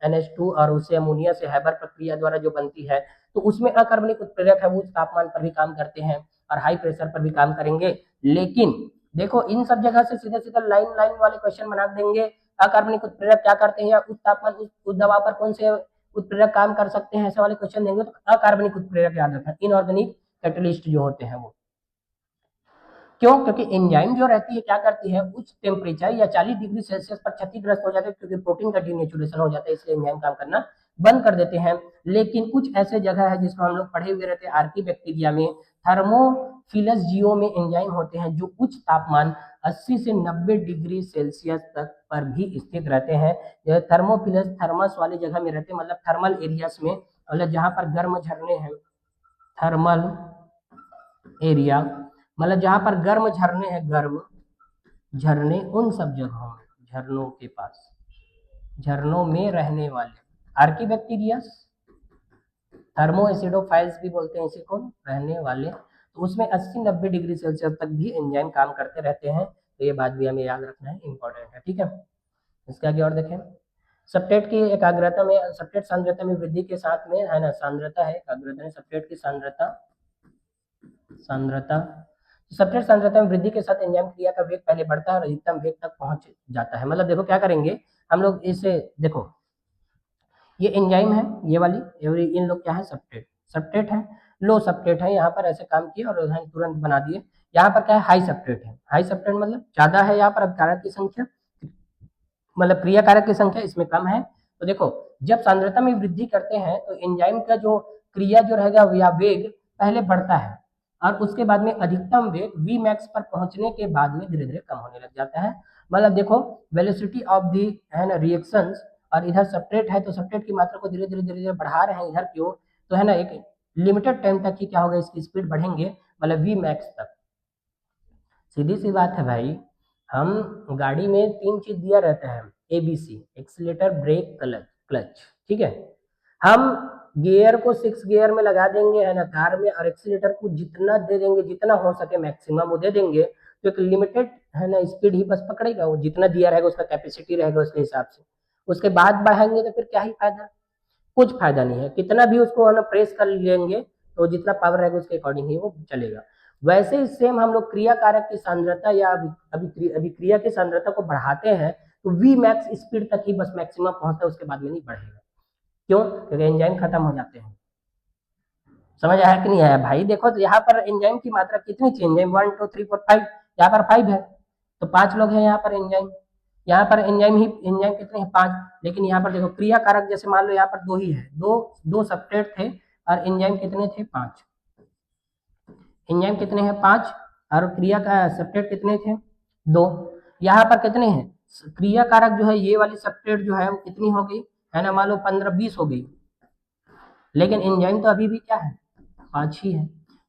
NH2 और उससे अमोनिया से हैबर प्रक्रिया द्वारा जो बनती है, तो उसमें अकार्बनिक उत्प्रेरक है वो उच्च तापमान पर भी काम करते हैं और हाई प्रेशर पर भी काम करेंगे। लेकिन देखो इन सब जगह से सीधा सीधा लाइन लाइन वाले क्वेश्चन बना देंगे। अकार्बनिक उत्प्रेरक क्या करते हैं या उच्च तापमान उच्च दबाव पर कौन से उत्प्रेरक काम कर सकते हैं, ऐसे वाले क्वेश्चन देंगे तो अकार्बनिक उत्प्रेरक याद रखना, इनऑर्गेनिक कैटलिस्ट जो होते हैं वो। क्यों? क्योंकि एंजाइम जो रहती है क्या करती है, उच्च टेम्परेचर या 40 डिग्री सेल्सियस पर क्षतिग्रस्त हो जाते हैं, क्योंकि प्रोटीन का डीनेचुरेशन हो जाता है, इसलिए एंजाइम काम करना बंद कर देते हैं। लेकिन कुछ ऐसे जगह है जिसको हम लोग पढ़े हुए रहते हैं, आर्की बैक्टीरिया में थर्मोफिलस जीओ में एंजाइम होते हैं जो उच्च तापमान 80 से 90 डिग्री सेल्सियस तक पर भी स्थित रहते हैं। यह थर्मोफिलस थर्मस वाली जगह में रहते हैं, मतलब थर्मल एरियाज में, मतलब जहां पर गर्म झरने हैं, थर्मल एरिया, मतलब जहां पर गर्म झरने हैं, गर्म झरने उन सब जगहों में, झरनों के पास, झरनों में रहने वाले आर्कीबैक्टीरिया, थर्मो एसिडोफाइल्स भी बोलते हैं इसी को, रहने वाले, तो उसमें 80-90 डिग्री सेल्सियस तक भी एंजाइम काम करते रहते हैं। तो ये बात भी हमें याद रखना है, इंपॉर्टेंट है। ठीक है, इसके आगे और देखें, सब्सट्रेट की एकाग्रता में, सब्सट्रेट सांद्रता में वृद्धि के साथ में है ना, सांद्रता है एकाग्रता में, सब्सट्रेट की सांद्रता, सांद्रता, सब्सट्रेट सांद्रता में वृद्धि के साथ एंजाइम क्रिया का वेग पहले बढ़ता है और अधिकतम वेग तक पहुंच जाता है। मतलब देखो क्या करेंगे हम लोग, इसे देखो ये एंजाइम है, ये वाली, इन लोग क्या है, सब्सट्रेट, सब्सट्रेट है, लो सब्सट्रेट है, यहाँ पर ऐसे काम किए और तुरंत बना दिए। यहाँ पर क्या है, हाई सब्सट्रेट है, हाई सब्सट्रेट मतलब ज्यादा है, यहाँ पर अभिकारक की संख्या, मतलब क्रिया कारक की संख्या इसमें कम है। तो देखो जब सांद्रता में वृद्धि करते हैं तो एंजाइम का जो क्रिया जो रहेगा या वेग पहले बढ़ता है और उसके बाद में अधिकतम वेग वी मैक्स पर पहुंचने के बाद में धीरे धीरे कम होने लग जाता है। मतलब देखो वेलोसिटी ऑफ दी है ना रिएक्शंस, और इधर सब्सट्रेट है तो सब्सट्रेट की मात्रा को धीरे धीरे धीरे धीरे बढ़ा रहे हैं इधर की ओर, तो है ना एक लिमिटेड टाइम तक ही क्या होगा, इसकी स्पीड बढ़ेंगे, मतलब वी मैक्स तक। सीधी सी बात है भाई, हम गाड़ी में 3 चीज दिया रहता है, ABC, एक्सीलेटर, ब्रेक, क्लच, ठीक है। हम गियर को 6 गियर में लगा देंगे है ना कार में, और एक्सीलेटर को जितना दे देंगे, जितना हो सके मैक्सिमम वो दे देंगे, तो एक लिमिटेड है ना स्पीड ही बस पकड़ेगा, वो जितना दिया रहेगा उसका कैपेसिटी रहेगा उसके हिसाब से। उसके बाद बढ़ाएंगे तो फिर क्या ही फायदा, कुछ फायदा नहीं है। कितना भी उसको है ना प्रेस कर लेंगे तो जितना पावर रहेगा उसके अकॉर्डिंग ही वो चलेगा। वैसे ही सेम हम लोग क्रिया कारक की सांद्रता या अभिक्रिया की सांद्रता को बढ़ाते हैं तो वी मैक्स स्पीड तक ही बस मैक्सिमम पहुंचता है, उसके बाद में नहीं बढ़ेगा। क्यों? क्योंकि एंजाइम खत्म हो जाते हैं। समझ आया कि नहीं आया भाई? देखो तो यहाँ पर एंजाइम की मात्रा कितनी थी, एंजाइम 1 2 3 4 5, यहाँ पर 5 है तो 5 लोग हैं यहाँ पर एंजाइम, यहाँ पर एंजाइम कितने हैं, 5। लेकिन यहाँ पर देखो क्रिया कारक जैसे मान लो यहाँ पर 2 ही है, दो सब्सट्रेट थे और एंजाइम कितने थे, 5। एंजाइम कितने हैं, 5, और क्रिया का सब्सट्रेट कितने थे, 2। यहाँ पर कितने हैं, क्रिया कारक जो है ये वाली सब्सट्रेट जो है वो कितनी हो गई है ना, मान लो 15-20 हो गई, लेकिन एंजाइम तो अभी भी क्या है, 5 ही है।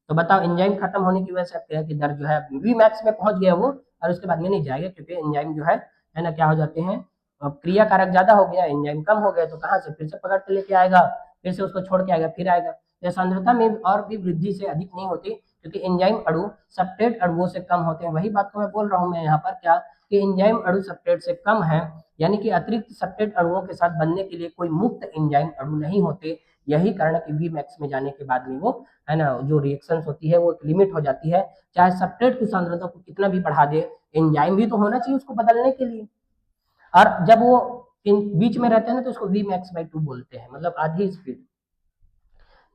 तो बताओ एंजाइम खत्म होने की वजह से क्रिया की दर जो है वी मैक्स में पहुंच गया वो, और उसके बाद में नहीं जाएगा, क्योंकि एंजाइम जो है ना क्या हो जाते हैं, अब क्रिया कारक ज्यादा हो गया, एंजाइम कम हो गया, तो कहाँ से फिर से पकड़ के लेके आएगा, फिर से उसको छोड़ के आएगा, फिर आएगा। तो सांद्रता में और भी वृद्धि से अधिक नहीं होती, क्योंकि एंजाइम अणु सब्सट्रेट अणुओं से कम होते हैं। वही बात तो मैं बोल रहा हूँ मैं यहाँ पर क्या, कि एंजाइम अणु सब्सट्रेट से कम है, यानी कि अतिरिक्त सब्सट्रेट अणुओं के साथ बनने के लिए कोई मुक्त एंजाइम अणु नहीं होते। यही कारण है कि वी मैक्स में जाने के बाद में वो है ना जो रिएक्शन होती है वो एक लिमिट हो जाती है। चाहे सब्सट्रेट की सांद्रता को कितना भी बढ़ा दे, एंजाइम भी तो होना चाहिए उसको बदलने के लिए। और जब वो इन बीच में रहते हैं ना तो उसको वी मैक्स बाई 2 बोलते हैं, मतलब आधी स्पीड।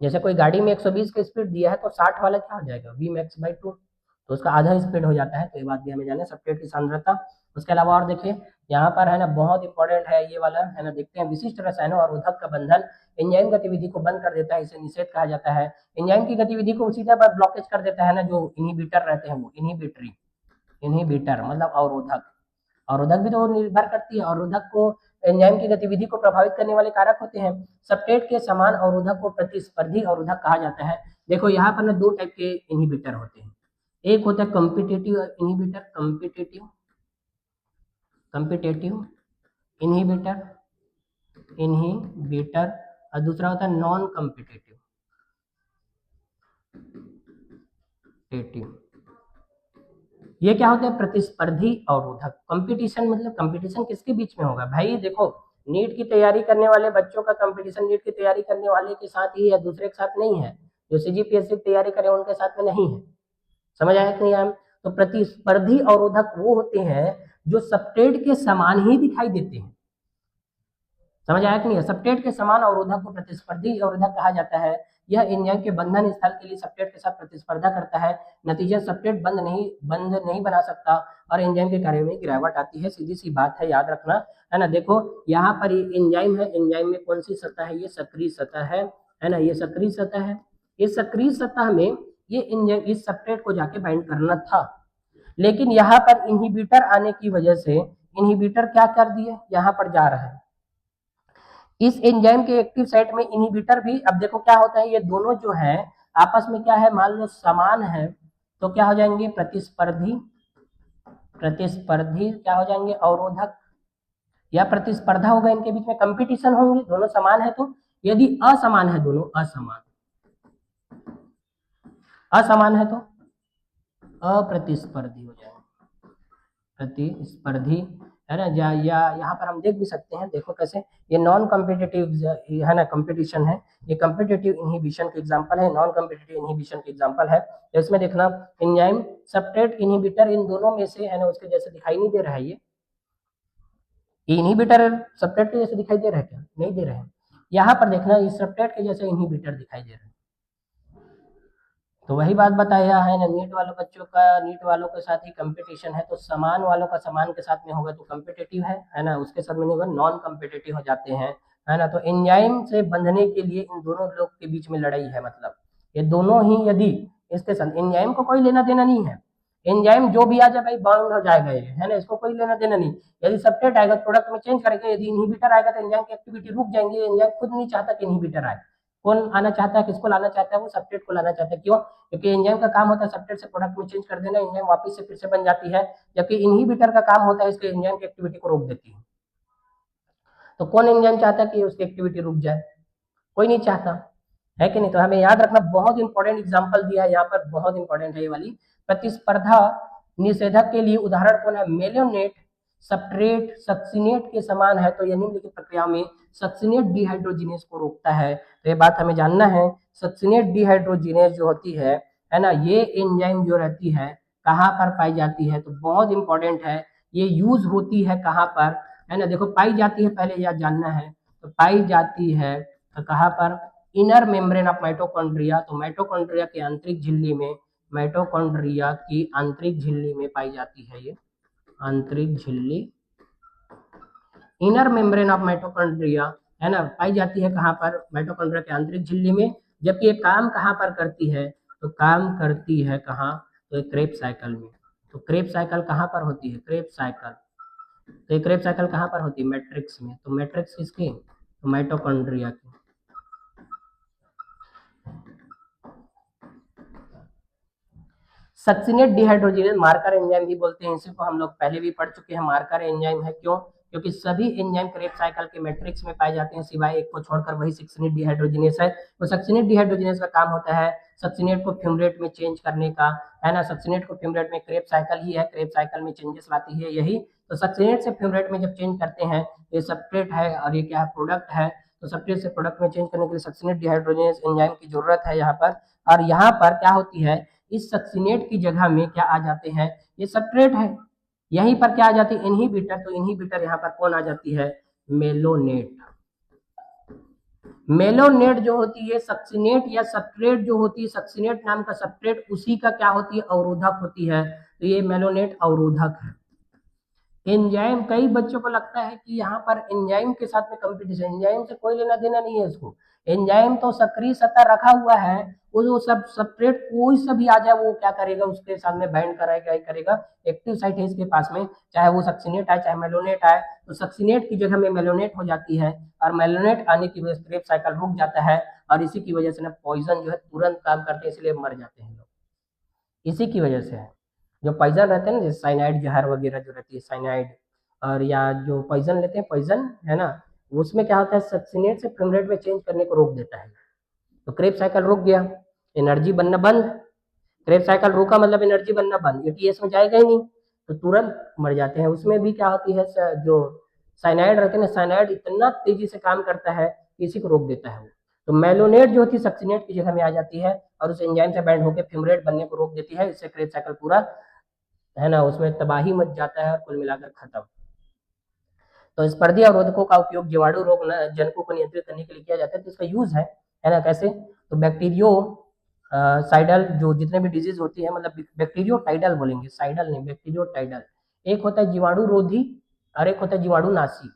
जैसे कोई गाड़ी में 120 की स्पीड दिया है तो 60 वाला क्या हो जाएगा, वी मैक्स बाई 2, तो उसका आधा स्पीड हो जाता है। तो ये बात भी हमें जाना है, सब्सट्रेट की सांद्रता। उसके अलावा और देखिए यहाँ पर है ना, बहुत इंपॉर्टेंट है ये वाला, है ना, देखते हैं। विशिष्ट रसायनों और उद्धक का बंधन एंजाइम गतिविधि को बंद कर देता है, इसे निषेध कहा जाता है। एंजाइम की गतिविधि को सीधा ब्लॉकेज कर देता है ना, जो इनहिबिटर रहते हैं वो इनहिबिटरी, इनहिबिटर मतलब अवरोधक। अवरोधक भी तो निर्भर करती है, अवरोधक को एंजाइम की गतिविधि को प्रभावित करने वाले कारक होते हैं। सब्सट्रेट के समान अवरोधक को प्रतिस्पर्धी अवरोधक कहा जाता है। देखो यहाँ पर ना दो टाइप के इनहिबिटर होते हैं, एक होता है competitive inhibitor, competitive competitive inhibitor, inhibitor, और दूसरा होता है नॉन कॉम्पिटिटिव ये क्या होता है, प्रतिस्पर्धी अवरोधक। कंपटीशन मतलब कंपटीशन किसके बीच में होगा भाई, देखो नीट की तैयारी करने वाले बच्चों का कंपटीशन नीट की तैयारी करने वाले के साथ ही है, दूसरे के साथ नहीं है। जो सीजीपीएससी की तैयारी करे उनके साथ में नहीं है। समझ आया कि नहीं आया? तो प्रतिस्पर्धी अवरोधक वो होते हैं जो सब्सट्रेट के समान ही दिखाई देते हैं। समझ आया कि नहीं? सब्सट्रेट के समान अवरोधक को प्रतिस्पर्धी अवरोधक कहा जाता है। यह एंजाइम के बंधन स्थल के लिए सब्सट्रेट के साथ प्रतिस्पर्धा करता है। नतीजा सब्सट्रेट बंध नहीं बना सकता और एंजाइम के कार्य में गिरावट आती है। सीधी सी बात है, याद रखना, है ना। देखो यहाँ पर ये एंजाइम है, एंजाइम में कौन सी सतह है, ये सक्रिय सतह है ना, ये सक्रिय सतह है। इस सक्रिय सतह में ये एंजाइम इस सब्सट्रेट को जाके बाइंड करना था, लेकिन यहाँ पर इनहिबिटर आने की वजह से इनहिबिटर क्या कर दिए, यहाँ पर जा रहा है इस एंजाइम के एक्टिव साइट में इनहिबिटर भी। अब देखो क्या होता है, ये दोनों जो है आपस में क्या है, मान लो समान है, तो क्या हो जाएंगे, प्रतिस्पर्धी, प्रतिस्पर्धी क्या हो जाएंगे, अवरोधक, या प्रतिस्पर्धा होगा इनके बीच में, कंपटीशन होंगे, दोनों समान है। तो यदि असमान है, दोनों असमान, असमान है तो अप्रतिस्पर्धी हो जाएंगे, प्रतिस्पर्धी, है ना। या यहाँ पर हम देख भी सकते हैं, देखो कैसे, ये नॉन कॉम्पिटिटिव है ना, कंपटीशन है, ये कॉम्पिटिटिव इनहिबिशन के एग्जांपल है, नॉन कॉम्पिटिटिव इनहिबिशन के एग्जांपल है। तो इसमें देखना एंजाइम सब्सट्रेट इनहिबिटर इन दोनों में से, है ना, उसके जैसे दिखाई नहीं दे रहा है, ये इनहिबिटर सब्सट्रेट के जैसे दिखाई दे रहा है क्या, नहीं दे रहे हैं। यहाँ पर देखना इस सब्सट्रेट के जैसे इनहिबिटर दिखाई दे रहा है। तो वही बात बताया है ना, नीट वालों बच्चों का नीट वालों के साथ ही कंपटीशन है, तो समान वालों का समान के साथ में होगा तो कंपटीटिव है ना, उसके साथ में नहीं होगा नॉन कंपटीटिव हो जाते हैं, है ना। तो एंजाइम से बंधने के लिए इन दोनों लोग के बीच में लड़ाई है, मतलब ये दोनों ही, यदि इसके साथ एंजाइम को कोई लेना देना नहीं है, एंजाइम जो भी आ जाए भाई बाउंड हो जाएगा ये, है ना, इसको कोई लेना देना नहीं। यदि सब्सट्रेट आएगा प्रोडक्ट में चेंज करेगा, यदि इनहिबिटर आएगा तो एंजाइम की एक्टिविटी रुक जाएंगी। एंजाइम खुद नहीं चाहता कि इनहिबिटर आए, कौन आना चाहता है, किसको लाना चाहता है, वो सब्सट्रेट को लाना चाहता है। क्यों? क्योंकि एंजाइम का काम होता है सब्सट्रेट से प्रोडक्ट में चेंज कर देना, एंजाइम वापस से फिर से बन जाती है, जबकि इनहिबिटर का काम होता है इसके एंजाइम की एक्टिविटी को रोक देती है। तो कौन एंजाइम चाहता है कि उसकी एक्टिविटी रुक जाए, कोई नहीं चाहता, है कि नहीं। तो हमें याद रखना, बहुत इंपॉर्टेंट एग्जांपल दिया है यहाँ पर, बहुत इंपॉर्टेंट है ये वाली। प्रतिस्पर्धा निषेधक के लिए उदाहरण कौन है, मेलोनेट सब्सट्रेट सक्सिनेट के समान है, तो यह निम्नलिखित प्रक्रिया में सक्सिनेट डिहाइड्रोजिनेज को रोकता है। तो ये बात हमें जानना है, सक्सिनेट डिहाइड्रोजिनेज जो होती है ना, ये एंजाइम जो रहती है कहाँ पर पाई जाती है, तो बहुत इंपॉर्टेंट है, ये यूज होती है कहाँ पर, है ना। देखो पाई जाती है, पहले यह जानना है, तो पाई जाती है तो कहाँ पर, इनर मेम्ब्रेन ऑफ माइटोकॉन्ड्रिया, तो माइटोकॉन्ड्रिया की आंतरिक झिल्ली में, माइटोकॉन्ड्रिया की आंतरिक झिल्ली में पाई जाती है ये आंतरिक झिल्ली, इनर मेम्ब्रेन ऑफ माइटोकॉन्ड्रिया, है ना, पाई जाती है कहाँ पर, माइटोकॉन्ड्रिया के आंतरिक झिल्ली में। जबकि ये काम कहाँ पर करती है, तो काम करती है कहाँ, तो क्रेब्स साइकिल में। तो क्रेब्स साइकिल कहाँ पर होती है, क्रेब्स साइकिल, तो क्रेब्स साइकिल कहाँ पर होती है, मैट्रिक्स में। तो मैट्रिक्स किसकी, तो माइटोकॉन्ड्रिया की। सक्सिनेट डिहाइड्रोजिनेज मार्कर एंजाइम भी बोलते हैं, इसी को हम लोग पहले भी पढ़ चुके हैं, मार्कर एंजाइम है। क्यों? क्योंकि सभी एंजाइम क्रेब्स साइकिल के मैट्रिक्स में पाए जाते हैं, सिवाय एक को छोड़कर, वही सक्सिनेट डिहाइड्रोजिनेज है। तो सक्सिनेट डिहाइड्रोजिनेज का काम होता है सक्सिनेट को फ्यूमरेट में चेंज करने का, है ना। सक्सिनेट को फ्यूमरेट में, क्रेब्स साइकिल ही है, क्रेब्स साइकिल में चेंजेस लाती है यही। तो सक्सिनेट से फ्यूमरेट में जब चेंज करते हैं, ये सब्सट्रेट है और ये क्या है, प्रोडक्ट है। तो सब्सट्रेट से प्रोडक्ट में चेंज करने के लिए सक्सिनेट डिहाइड्रोजिनेज एंजाइम की जरूरत है यहाँ पर। और यहाँ पर क्या होती है, इस सक्सिनेट की जगह में क्या आ जाते हैं, ये सब्सट्रेट है, यहीं पर क्या आ जाती है, इनहिबिटर। तो इनहिबिटर यहाँ पर कौन आ जाती है, मेलोनेट। मेलोनेट जो होती है सक्सिनेट या सब्सट्रेट जो होती है, सक्सिनेट नाम का सब्सट्रेट, उसी का क्या होती है, अवरोधक होती है। तो ये मेलोनेट अवरोधक है। एंजाइम, कई बच्चों को लगता है कि यहाँ पर एंजाइम के साथ में कंपटीशन, एंजाइम से कोई लेना देना नहीं है इसको। एंजाइम तो सक्रिय सतह रखा हुआ है, वो सब सब्सट्रेट कोई सा भी आ जाए वो क्या करेगा, उसके साथ में बाइंड कराएगा, करेगा। एक्टिव साइट है इसके पास में, चाहे वो सक्सिनेट आए चाहे मेलोनेट आए, तो सक्सिनेट की जगह में मेलोनेट हो जाती है, और मेलोनेट आने की वजह से क्रेब्स साइकिल रुक जाता है, और इसी की वजह से ना पॉइजन जो है तुरंत काम करते हैं, इसलिए मर जाते हैं लोग, इसी की वजह से है। जो पॉइजन रहते हैं ना, जैसे साइनाइड जहर वगैरह जो रहती है साइनाइड, और या जो पॉइजन लेते हैं पॉइजन है ना, उसमें क्या होता है, सक्सिनेट से फ्यूमरेट में चेंज करने को रोक देता है। तो क्रेब साइकिल रुक गया, एनर्जी बनना बंद। क्रेब साइकिल रुका मतलब एनर्जी बनना बंद, एटीएस में जाएगा ही नहीं, तो तुरंत मर जाते हैं। उसमें भी क्या होती है, जो साइनाइड रहते हैं ना, साइनाइड इतना तेजी से काम करता है कि इसी को रोक देता है वो। तो मेलोनेट जो होती है सक्सिनेट की जगह में आ जाती है, और उस एंजाइम से बाइंड होकर फ्यूमरेट बनने को रोक देती है। इससे क्रेब साइकिल पूरा है ना, उसमें तबाही मच जाता है और कुल मिलाकर खत्म। तो स्पर्धी अवरोधकों का उपयोग जीवाणु रोग जनकों को नियंत्रित करने के लिए किया जाता है। तो इसका यूज है ना, कैसे, तो बैक्टीरियो साइडल, जो जितने भी डिजीज होती है, मतलब बैक्टीरियो टाइडल बोलेंगे, साइडल नहीं, बैक्टीरियो टाइडल। एक होता है जीवाणु रोधी और एक होता है जीवाणु नाशी।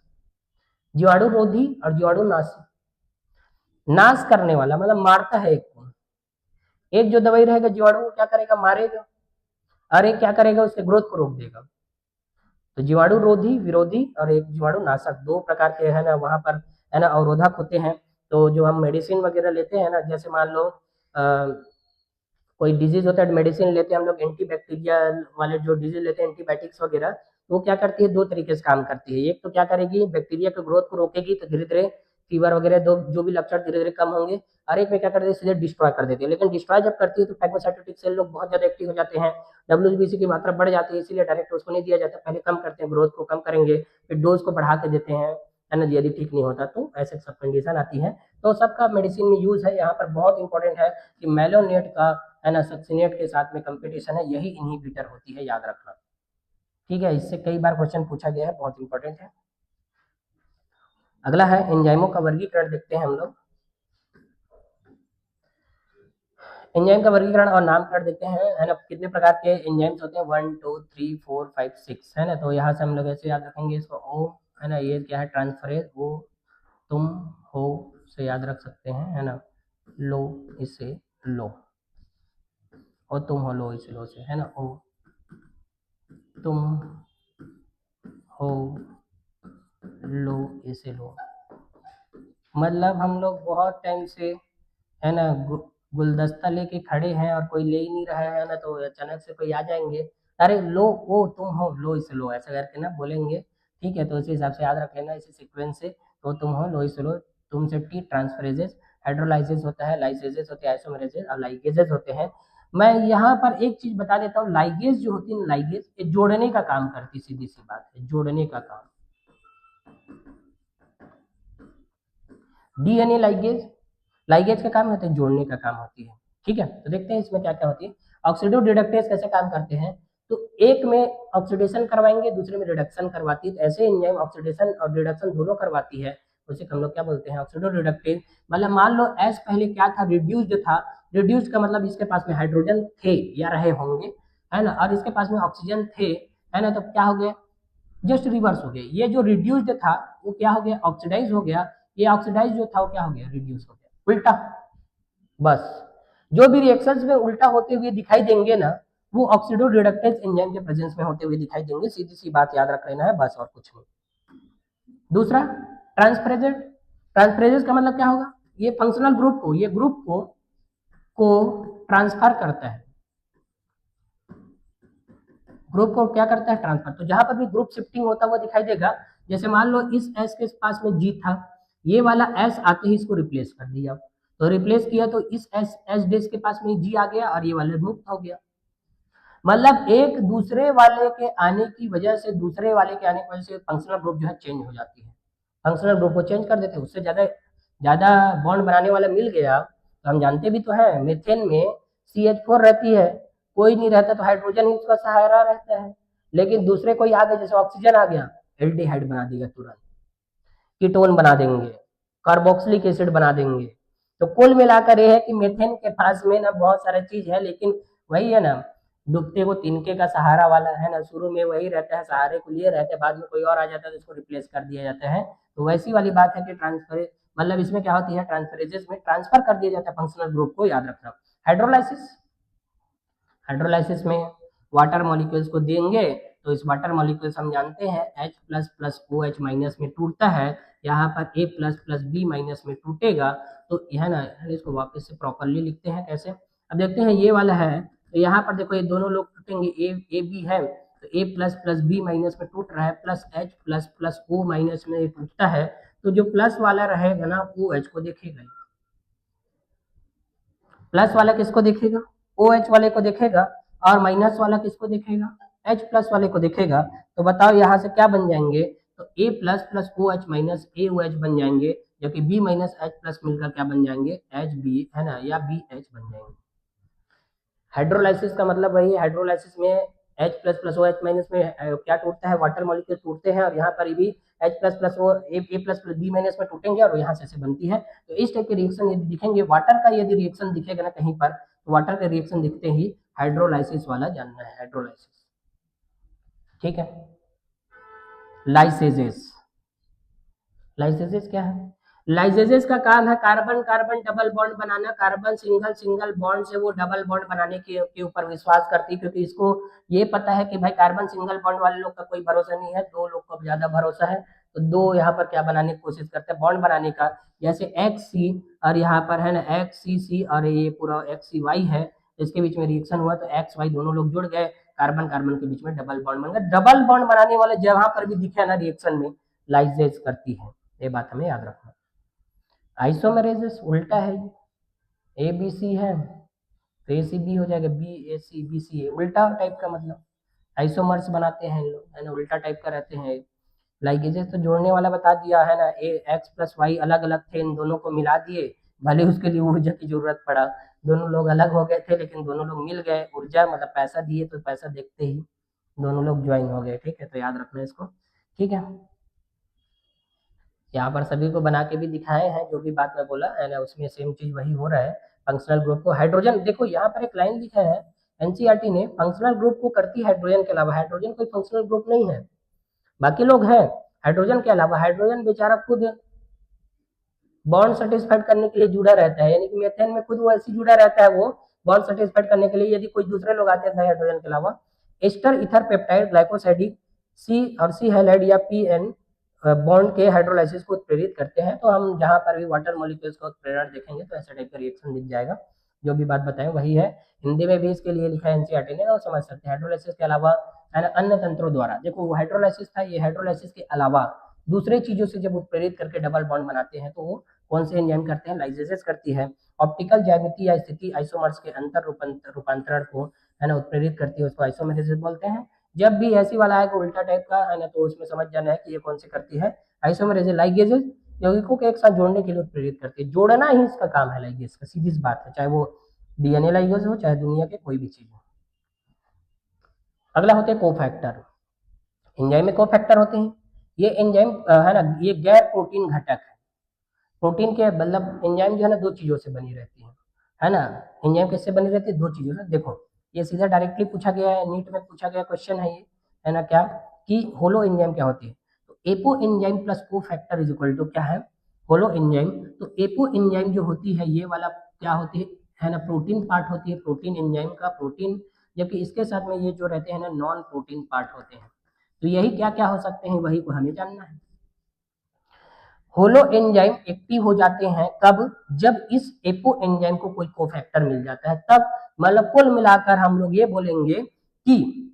जीवाणु रोधी और जीवाणु नाशी, नाश करने वाला मतलब मारता है एक को। एक जो दवाई रहेगा जीवाणु को क्या करेगा, मारेगा, और एक क्या करेगा, उसके ग्रोथ को रोक देगा। तो जीवाणु रोधी विरोधी और एक जीवाणु नाशक, दो प्रकार के है ना वहां पर है ना अवरोधक होते हैं। तो जो हम मेडिसिन वगैरह लेते हैं ना, जैसे मान लो कोई डिजीज होता है, मेडिसिन लेते हैं हम लोग, एंटीबैक्टीरियल वाले जो डिजीज लेते हैं, एंटीबायोटिक्स वगैरह, तो वो क्या करती है, दो तरीके से काम करती है। एक तो क्या करेगी, बैक्टीरिया के ग्रोथ को रोकेगी, तो धीरे धीरे फीवर वगैरह दो जो भी लक्षण धीरे धीरे कम होंगे। और एक में क्या करती है, सीधे डिस्ट्रॉय कर देती है। लेकिन डिस्ट्रॉय जब करती है तो फैगोसाइटोटिक सेल लोग बहुत ज्यादा एक्टिव हो जाते हैं, डब्ल्यूबीसी की मात्रा बढ़ जाती है, इसलिए डायरेक्ट उसको नहीं दिया जाता, पहले कम करते हैं, ग्रोथ को कम करेंगे, फिर डोज को बढ़ा के देते हैं, है ना, यदि ठीक नहीं होता तो ऐसे सब कंडीशन आती है। तो सबका मेडिसिन में यूज है। यहाँ पर बहुत इंपॉर्टेंट है कि मेलोनेट का है ना सक्सिनेट के साथ में कंपटीशन है, यही इनहिबिटर होती है, याद रखना। ठीक है, इससे कई बार क्वेश्चन पूछा गया है, बहुत इंपॉर्टेंट है। अगला है एंजाइमों का वर्गीकरण, देखते हैं हम लोग। एंजाइम का वर्गीकरण और नामकरण देखते हैं, है ना, कितने प्रकार के एंजाइम्स होते हैं, 1 2 3 4 5 6, है ना। तो यहाँ से हम लोग ऐसे याद रखेंगे इसको, ओ है ना, ये क्या है, ट्रांसफरेज, वो तुम हो से याद रख सकते हैं, है ना, लो इसे लो, और तुम हो लो इसे लो से, है ना, ओ तुम हो लो इसे लो। मतलब हम लोग बहुत टाइम से है ना गुलदस्ता लेके खड़े हैं और कोई ले ही नहीं रहा है ना, तो अचानक से कोई आ जाएंगे, अरे लो ओ तुम हो लो इसे लो, ऐसा करके ना बोलेंगे। ठीक है, तो इसी हिसाब से याद रख लेना, इसी सीक्वेंस से, तो तुम हो लो इसे लो, तुम से टी ट्रांसफरेजेस, हाइड्रोलाइसिस होता है, लाइसेजेस होते हैं, आइसोमेरेजेस और लाइगेजेस होते हैं। मैं यहाँ पर एक चीज बता देता हूँ, लाइगेज जो होती है, लाइगेज ये जोड़ने का काम करती, सीधी सी बात है, जोड़ने का काम। डीएनए लाइगेज, लाइगेज का काम होता है जोड़ने का काम होती है। ठीक है, तो देखते हैं इसमें क्या क्या होती है। ऑक्सीडो डिडक्टेज कैसे काम करते हैं, तो एक में ऑक्सीडेशन करवाएंगे, दूसरे में रिडक्शन करवाती है। तो ऐसे एंजाइम ऑक्सीडेशन और रिडक्शन दोनों करवाती है, उसे हम लोग क्या बोलते हैं, ऑक्सीडो रिडक्टेज। मतलब मान लो एस पहले क्या था, रिड्यूस्ड था, रिड्यूस्ड का मतलब इसके पास में हाइड्रोजन थे या रहे होंगे, है ना, और इसके पास में ऑक्सीजन थे, है ना, तो क्या हो गया, जस्ट रिवर्स हो गया। ये जो रिड्यूस्ड था वो क्या हो गया, ऑक्सीडाइज हो गया। ये ऑक्सीडाइज जो था वो क्या हो गया, रिड्यूस हो गया, उल्टा। बस जो भी रिएक्शंस में उल्टा होते हुए दिखाई देंगे ना, वो ऑक्सीडो रिडक्टेज एंजाइम के प्रेजेंस में होते हुए दिखाई देंगे, सीधी सी बात याद रख लेना है, बस और कुछ नहीं। दूसरा ट्रांसफरेजेज, ट्रांसफरेजेज का मतलब क्या होगा, ये फंक्शनल ग्रुप को, ये ग्रुप को ट्रांसफर करता है, ग्रुप को क्या करता है, ट्रांसफर। तो जहां पर भी ग्रुप शिफ्टिंग होता हुआ दिखाई देगा, जैसे मान लो इस एस के पास में जी था, ये वाला एस आते ही इसको रिप्लेस कर दिया, तो रिप्लेस किया तो इस एस डेस के पास में जी आ गया और ये वाले मुक्त हो गया। मतलब एक दूसरे वाले के आने की वजह से, दूसरे वाले के आने की वजह से फंक्शनल ग्रुप जो है चेंज हो जाती है, फंक्शनल ग्रुप को चेंज कर देते हैं। उससे ज्यादा ज्यादा बॉन्ड बनाने वाला मिल गया, तो हम जानते भी तो हैं मीथेन में CH4 रहती है, कोई नहीं रहता तो हाइड्रोजन ही उसका सहारा रहता है। लेकिन दूसरे कोई आ गए, जैसे ऑक्सीजन आ गया, एल्डिहाइड बना देगा तुरंत, कीटोन बना देंगे, कार्बोक्सिलिक एसिड बना देंगे। तो कुल मिलाकर ये है कि मीथेन के पास में ना बहुत सारा चीज है, लेकिन वही है ना, डूबते को तिनके का सहारा वाला है ना, शुरू में वही रहता है, सहारे को लिए रहते हैं, बाद में कोई और आ जाता है तो उसको रिप्लेस कर दिया जाता है। तो वैसी वाली बात है कि ट्रांसफर, मतलब इसमें क्या होती है, ट्रांसफरेजेस में ट्रांसफर कर दिया जाता है फंक्शनल ग्रुप को, याद रखना। हाइड्रोलाइसिस, हाइड्रोलाइसिस में वाटर मॉलिक्यूल्स को देंगे, तो इस वाटर मॉलिक्यूल्स हम जानते हैं H plus plus O H minus में टूटता है, यहाँ पर A plus plus B minus में टूटेगा। तो यह ना, इसको वापस से प्रॉपरली लिखते हैं कैसे। अब देखते हैं ये वाला है, तो यहाँ पर देखो ये दोनों लोग टूटेंगे, ए बी है, तो A plus plus B minus में टूट रहा है, plus H plus plus O minus में ये टूटता है। तो जो प्लस वाला रहेगा ना, ओ एच को देखेगा, प्लस वाला किसको देखेगा, ओ एच वाले को देखेगा, और माइनस वाला किसको देखेगा, एच प्लस वाले को देखेगा। तो बताओ यहाँ से क्या बन जाएंगे, तो A plus plus O H minus A O H बन जाएंगे, जबकि बी माइनस एच प्लस मिलकर क्या बन जाएंगे, एच बी, है ना, या बी एच बन जाएंगे। हाइड्रोलाइसिस का मतलब वही है, हाइड्रोलाइसिस में H plus plus O H minus में क्या टूटता है, वाटर मॉलिक्यूल टूटते हैं, और यहाँ पर भी H प्लस प्लस ओ ए प्लस प्लस बी माइनस में टूटेंगे, और यहाँ से ऐसे बनती है। तो इस टाइप के रिएक्शन यदि दिखेंगे, वाटर का यदि रिएक्शन दिखेगा ना कहीं पर, तो वाटर का रिएक्शन दिखते ही हाइड्रोलाइसिस वाला जानना है, हाइड्रोलाइसिस। ठीक है। लाइसेजेस, लाइसेजेस क्या है, लाइसेजेस का काम है कार्बन कार्बन डबल बॉन्ड बनाना, कार्बन सिंगल सिंगल बॉन्ड से वो डबल बॉन्ड बनाने के ऊपर विश्वास करती है, क्योंकि इसको ये पता है कि भाई कार्बन सिंगल बॉन्ड वाले लोग का कोई भरोसा नहीं है, दो लोग को ज्यादा भरोसा है, तो दो यहाँ पर क्या बनाने की कोशिश करते हैं, बॉन्ड बनाने का। जैसे एक्स सी, और यहाँ पर है ना एक्स सी सी, और ये पूरा एक्स सी वाई है, इसके बीच में रिएक्शन हुआ तो एक्स वाई दोनों लोग जुड़ गए, कार्बन कार्बन के बीच में डबल बॉन्ड बन गया। डबल बॉन्ड बनाने वाले जहां पर भी दिखे ना रिएक्शन में, लाइसेज करती है, ये बात हमें याद रखना। आइसोमेरेसिस उल्टा है, ए बी सी है तो ए सी बी हो जाएगा, बी ए सी बी सी ए, उल्टा टाइप का, मतलब आइसोमर्स बनाते हैं लोग, है ना, उल्टा टाइप का रहते हैं। लाइगेजेस तो जोड़ने वाला बता दिया है ना, ए एक्स प्लस वाई अलग अलग थे, इन दोनों को मिला दिए, भले उसके लिए ऊर्जा की जरूरत पड़ा, दोनों लोग अलग हो गए थे लेकिन दोनों लोग मिल गए, ऊर्जा मतलब पैसा दिए तो पैसा देखते ही दोनों लोग ज्वाइन हो गए। ठीक है, तो याद रखना इसको। ठीक है, यहाँ पर सभी को बना के भी दिखाए हैं, जो भी बात मैं बोला है ना, उसमें सेम चीज वही हो रहा है। फंक्शनल ग्रुप को हाइड्रोजन, देखो यहाँ पर एक लाइन लिखा है एनसीईआरटी ने, फंक्शनल ग्रुप को करती है हाइड्रोजन के अलावा, हाइड्रोजन कोई फंक्शनल ग्रुप नहीं है, बाकी लोग हैं हाइड्रोजन के अलावा, हाइड्रोजन बेचारा खुद बॉन्ड सेटिस्फाइड करने के लिए जुड़ा रहता है, यानी कि मीथेन में खुद वो ऐसे जुड़ा रहता है, वो बॉन्ड सेटिस्फाइड करने के लिए, यदि कोई दूसरे लोग आते हैं हाइड्रोजन के अलावा, एस्टर इथर पेप्टाइड ग्लाइकोसाइडिक सी और सी हैलाइड या पी एन बॉन्ड के हाइड्रोलाइसिस को उत्प्रेरित करते हैं। तो हम जहां पर भी वाटर मॉलिक्यूल्स का उत्प्रेरण देखेंगे तो ऐसा टाइप का रिएक्शन दिख जाएगा, जो भी बात बताएं वही है। हिंदी में भी इसके लिए लिखा है एनसीईआरटी ने, और समझ सकते हैं। हाइड्रोलाइसिस के अलावा अन्य तंत्रों द्वारा, देखो हाइड्रोलाइसिस था, ये हाइड्रोलाइसिस के अलावा दूसरे चीजों से जब उत्प्रेरित करके डबल बॉन्ड बनाते हैं तो वो कौन से एंजाइम करते हैं, लाइसेजेस करती है। ऑप्टिकल ज्यामिति या स्थिति आइसोमर्स के अंतर रूपांतरण को है ना उत्प्रेरित करती है, उसको आइसोमेरेसिस बोलते हैं। जब भी ऐसी वाला आएगा उल्टा टाइप का है ना, तो उसमें समझ जाना है कि ये कौन सी करती है, आइसोमेरेसिस। लाइगेजेस यौगिकों को एक साथ जोड़ने के लिए उत्प्रेरित करती है, जोड़ना ही इसका काम है लाइगेज का, सीधी सी बात है, चाहे वो डीएनए लाइगेज हो चाहे दुनिया के कोई भी चीज हो। अगला होते हैं कोफैक्टर, एंजाइम में कोफैक्टर होते हैं। ये एंजाइम है ना, ये गैर प्रोटीन घटक है, प्रोटीन के मतलब एंजाइम जो है ना दो चीजों से बनी रहती है ना। एंजाइम किससे बनी रहती है, दो चीजों से। देखो ये सीधा डायरेक्टली पूछा गया है, नीट में पूछा गया क्वेश्चन है ये, है ना, क्या कि होलो एंजाइम क्या होती है, तो एपो एंजाइम प्लस को फैक्टर इज इक्वल टू क्या है, होलो एंजाइम। तो एपो एंजाइम जो होती है ये वाला क्या होती है ना, प्रोटीन पार्ट होती है, प्रोटीन एंजाइम का प्रोटीन, जबकि इसके साथ में ये जो रहते हैं ना नॉन प्रोटीन पार्ट होते हैं। तो यही क्या क्या हो सकते हैं वही को हमें जानना है। होलो एंजाइम एक्टिव हो जाते हैं कब, जब इस एपो एंजाइम को कोई कोफैक्टर मिल जाता है तब। मतलब कुल मिलाकर हम लोग ये बोलेंगे कि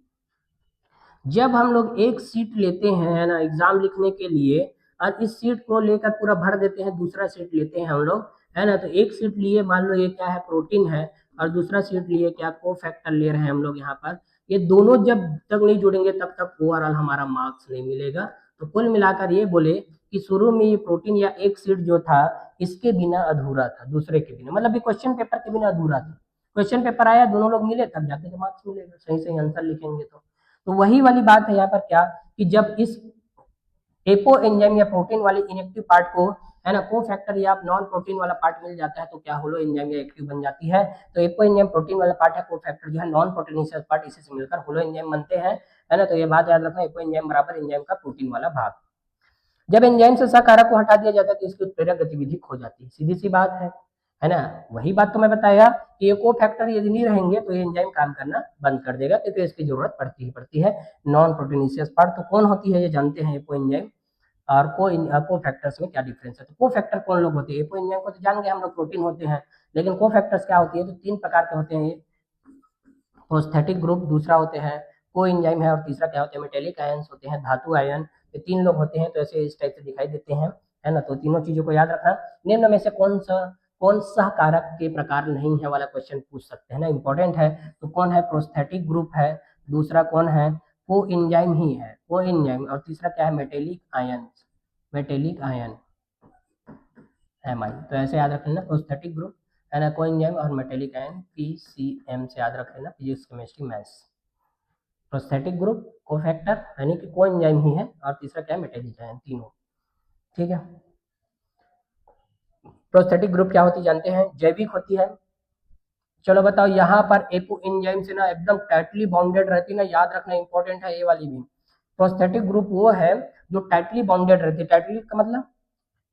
जब हम लोग एक सीट लेते हैं है ना एग्जाम लिखने के लिए, और इस सीट को लेकर पूरा भर देते हैं, दूसरा सीट लेते हैं हम लोग, है ना, तो एक सीट लिए मान लो ये क्या है प्रोटीन है, और दूसरा सीट लिए क्या कोफैक्टर ले रहे हैं हम लोग यहाँ पर, ये दोनों जब तक नहीं जुड़ेंगे तब तक ओवरऑल हमारा मार्क्स नहीं मिलेगा। तो कुल मिलाकर ये बोले कि शुरू में ये प्रोटीन या एक सीट जो था इसके बिना अधूरा था, दूसरे के बिना, मतलब ये क्वेश्चन पेपर के बिना अधूरा था। क्वेश्चन पेपर आया दोनों लोग मिले तब जाके तो मार्क्स मिलेगा, सही सही आंसर लिखेंगे तो। तो वही वाली बात है यहाँ पर क्या कि जब इस एपो एंजाइम या प्रोटीन वाले इनएक्टिव पार्ट को है ना कोफैक्टर या नॉन प्रोटीन वाला पार्ट मिल जाता है तो क्या होलो एंजाइम या एक्टिव बन जाती है। तो एपो एंजाइम प्रोटीन वाला पार्ट है, कोफैक्टर जो है नॉन प्रोटीनेशियस पार्ट, इसी से मिलकर होलो एंजाइम बनते हैं, है ना। तो ये बात याद रखना, एपो एंजाइम बराबर एंजाइम का प्रोटीन वाला भाग। जब एंजाइम से सह को हटा दिया जाता है तो इसकी उत्प्रेरक गतिविधि खो जाती है, सीधी सी बात है ना। वही बात तो मैं बताया कि ये कोफैक्टर यदि नहीं रहेंगे तो ये एंजाइम काम करना बंद कर देगा, क्योंकि इसकी जरूरत पड़ती ही पड़ती है नॉन प्रोटीनेशियस पार्ट। तो कौन होती है ये जानते हैं एपो एंजाइम और को फैक्टर्स में क्या डिफरेंस है। तो को फैक्टर कौन लोग होते हैं, एपो एंजाइम को तो जान गए हम लोग प्रोटीन होते हैं, लेकिन को फैक्टर्स क्या होती है। तो 3 प्रकार के होते हैं, प्रोस्थेटिक ग्रुप दूसरा होते हैं, को एंजाइम है, और तीसरा क्या होते हैं मेटेलिक आयंस होते हैं, धातु आयन। ये 3 लोग होते हैं, तो ऐसे इस टाइप से दिखाई देते हैं, है ना। तो तीनों चीजों को याद रखना। निम्न में से कौन सा कारक के प्रकार नहीं है वाला क्वेश्चन पूछ सकते हैं ना, इंपॉर्टेंट है। तो कौन है, प्रोस्थेटिक ग्रुप है, दूसरा कौन है, को एंजाइम ही है, को एंजाइम, और तीसरा क्या है metallic ion, metallic ion M I. तो ऐसे याद रख लेना, प्रोस्थेटिक ग्रुप है ना, को एंजाइम और मेटेलिक आयन PCM से याद रख लेना, physics chemistry maths. Prosthetic group, cofactor यानी कि को एंजाइम ही है, और तीसरा क्या है मेटेलिक आयन, तीनों। ठीक है। प्रोस्थेटिक ग्रुप क्या होती जानते हैं, जैविक होती है। चलो बताओ, यहाँ पर एपो एंजाइम से ना एकदम टाइटली बाउंडेड रहती है ना, याद रखना इंपॉर्टेंट है ये वाली भी। प्रोस्थेटिक ग्रुप वो है जो टाइटली बाउंडेड रहती है, टाइटली का मतलब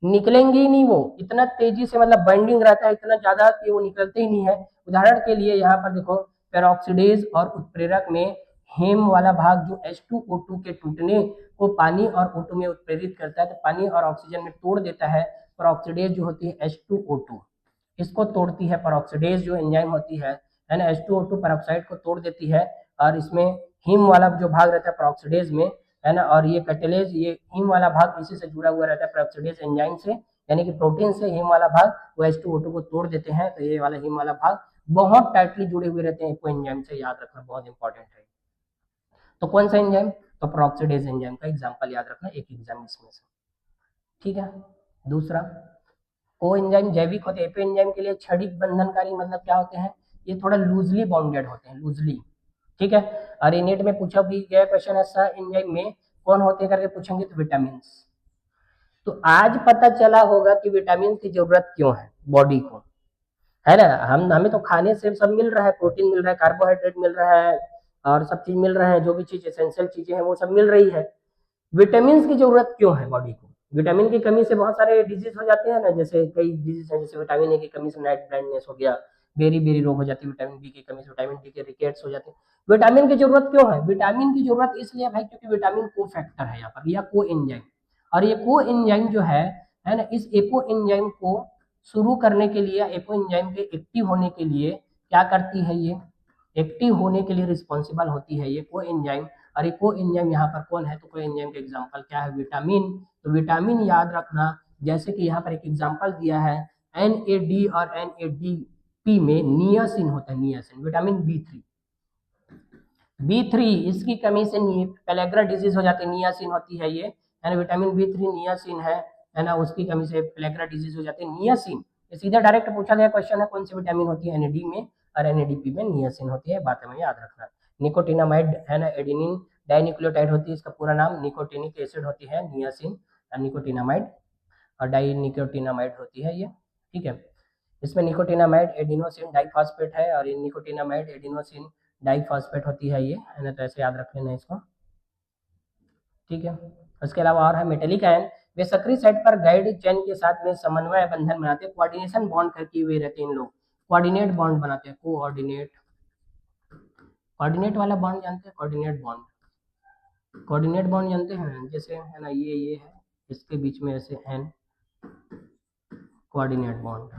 निकलेंगे ही नहीं, वो इतना तेजी से मतलब बाइंडिंग रहता है इतना ज्यादा कि वो निकलते ही नहीं है। उदाहरण के लिए यहाँ पर देखो, पेरोक्सीडेज और उत्प्रेरक में हेम वाला भाग जो H2O2 के टूटने को पानी और O2 में उत्प्रेरित करता है, तो पानी और ऑक्सीजन में तोड़ देता है। पेरोक्सीडेज जो होती है H2O2 इसको तोड़ती है, पेरोक्सीडेज जो एंजाइम होती है ना, H2O2 पेरोक्साइड को तोड़ देती है, और इसमें हीम वाला जो भाग रहता है पेरोक्सीडेज में, है ना, और ये कैटेलेज, ये हीम वाला भाग इसी से जुड़ा हुआ रहता है पेरोक्सीडेज एंजाइम से, यानी कि प्रोटीन से हीम वाला भाग वो H2O2 को तोड़ देते हैं। तो ये वाला हीम वाला भाग बहुत टाइटली जुड़े हुए रहते हैं एपो एंजाइम से, याद रखना बहुत इंपॉर्टेंट है। तो कौन सा एंजाइम, तो पेरोक्सीडेज एंजाइम का एग्जाम्पल याद रखना, एक एग्जाम इसमें से। ठीक है। दूसरा, को एंजाइम जैविक होते हैं, एपो एंजाइम के लिए क्षणिक बंधनकारी मतलब क्या होते हैं, ये थोड़ा लूजली बाउंडेड होते हैं, लूजली। ठीक है। और ये नेट में पूछा भी गया क्वेश्चन है, सह एंजाइम में कौन होते हैं करके पूछेंगे, तो विटामिन। तो आज पता चला होगा कि विटामिन की जरूरत क्यों है बॉडी को, है ना। हमें तो खाने से सब मिल रहा है, प्रोटीन मिल रहा है, कार्बोहाइड्रेट मिल रहा है, और सब चीज मिल रहा है, जो भी चीज एसेंशियल चीजें हैं वो सब मिल रही है। विटामिन की जरूरत क्यों है बॉडी को, विटामिन की कमी से बहुत सारे डिजीज हो जाते हैं ना, जैसे कई डिजीज है, जैसे विटामिन ए की कमी से नाइट ब्लाइंडनेस हो गया, बेरी बेरी रोग हो जाती है, विटामिन बी की कमी से विटामिन डी के रिकेट्स हो जाते हैं। विटामिन की जरूरत क्यों है, विटामिन की जरूरत इसलिए भाई क्योंकि विटामिन को फैक्टर है यहाँ पर, या को एंजाइम, और ये को एंजाइम जो है ना, इस एपो एंजाइम को शुरू करने के लिए, एपो एंजाइम के एक्टिव होने के लिए क्या करती है, ये एक्टिव होने के लिए रिस्पॉन्सिबल होती है ये को एंजाइम। और ये को एंजाइम यहाँ पर कौन है, तो को एंजाइम का एग्जांपल क्या है, विटामिन। तो विटामिन याद रखना, जैसे कि यहाँ पर एक एग्जांपल दिया है, NAD और NADP में नियासिन होता है, नियासिन, विटामिन B3 इसकी कमी से पेलेग्रा डिजीज हो जाती है, नियासिन होती है ये, है ना, विटामिन B3 नियासिन है ना, उसकी कमी से पेलेग्रा डिजीज हो जाती है, नियासिन। सीधा डायरेक्ट पूछा गया क्वेश्चन है, कौन सी विटामिन होती है, NAD में, और NADP में नियासिन होती है, बात हमें याद रखना। निकोटिनामाइड है ना, एडेनिन डाइन्यूक्लियोटाइड होती है, इसका पूरा नाम निकोटिनिक एसिड होती है, नियासिन निकोटिनामाइड, और डाइनिकोटिनामाइड होती है ये। ठीक है। इसमें निकोटिनामाइड एडिनोसिन डाइफॉस्फेट है, और ये निकोटिनामाइड एडिनोसिन डाइफॉस्फेट होती है ये, है ना, तो ऐसे याद रख लेना इसको। ठीक है। उसके अलावा और है मेटेलिक आयन, वे सक्रिय साइट पर गाइड चेन के साथ में समन्वय बंधन बनाते हैं, कोऑर्डिनेशन बॉन्ड करके हुए रहते हैं इन लोग, कोऑर्डिनेट बॉन्ड बनाते हैं, कोऑर्डिनेट, कोऑर्डिनेट वाला बॉन्ड जानते हैं, कोऑर्डिनेट बॉन्ड, कोऑर्डिनेट बॉन्ड जानते हैं, जैसे है ना ये है, इसके बीच में ऐसे एन, कोऑर्डिनेट बॉन्ड,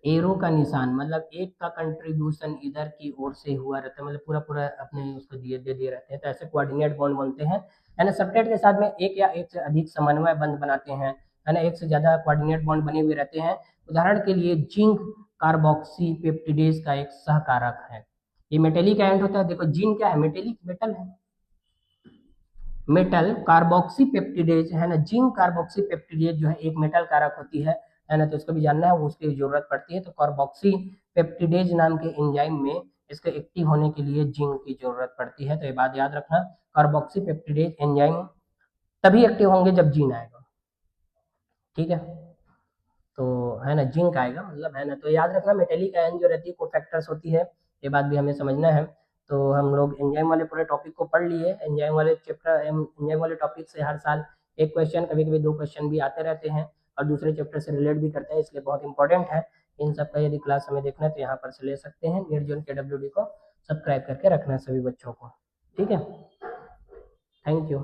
एरो का निशान मतलब एक का कंट्रीब्यूशन इधर की ओर से हुआ रहता है, मतलब पूरा पूरा अपने उसको दिए रहते हैं, तो ऐसे कोऑर्डिनेट बॉन्ड बनते हैं, है ना। सबटेट के साथ में एक या एक से अधिक समन्वय बंध बनाते हैं, है ना, एक से ज्यादा कोऑर्डिनेट बॉन्ड बने हुए रहते हैं। उदाहरण के लिए जिंक कार्बोक्सी पेप्टिडेज का एक सहकारक है, ये मेटेलिक आयन होता है। देखो जिंक क्या है, मेटेलिक, मेटल है, मेटल कार्बोक्सी पेप्टिडेज है ना, जिंक कार्बोक्सी पेप्टिडेज जो है एक मेटल कारक होती है ना, तो इसको भी जानना है, उसकी जरूरत पड़ती है। तो कार्बोक्सी पेप्टिडेज नाम के एंजाइम में इसके एक्टिव होने के लिए जिंक की जरूरत पड़ती है। तो ये बात याद रखना, कार्बोक्सीपेप्टिडेज एंजाइम तभी एक्टिव होंगे जब जीन आएगा, ठीक है। तो है ना, जिंक आएगा मतलब, है ना। तो याद रखना मेटेलिक आयन जो रहती है कोफैक्टर्स होती है, ये बात भी हमें समझना है। तो हम लोग एंजाइम वाले पूरे टॉपिक को पढ़ लिए। एंजाइम वाले चैप्टर, एंजाइम वाले टॉपिक से हर साल एक क्वेश्चन, कभी कभी 2 क्वेश्चन भी आते रहते हैं और दूसरे चैप्टर से रिलेट भी करते हैं, इसलिए बहुत इंपॉर्टेंट है। इन सब का यदि क्लास हमें देखना है तो यहाँ पर से ले सकते हैं। निर्जन KWD को सब्सक्राइब करके रखना है सभी बच्चों को, ठीक है। Thank you.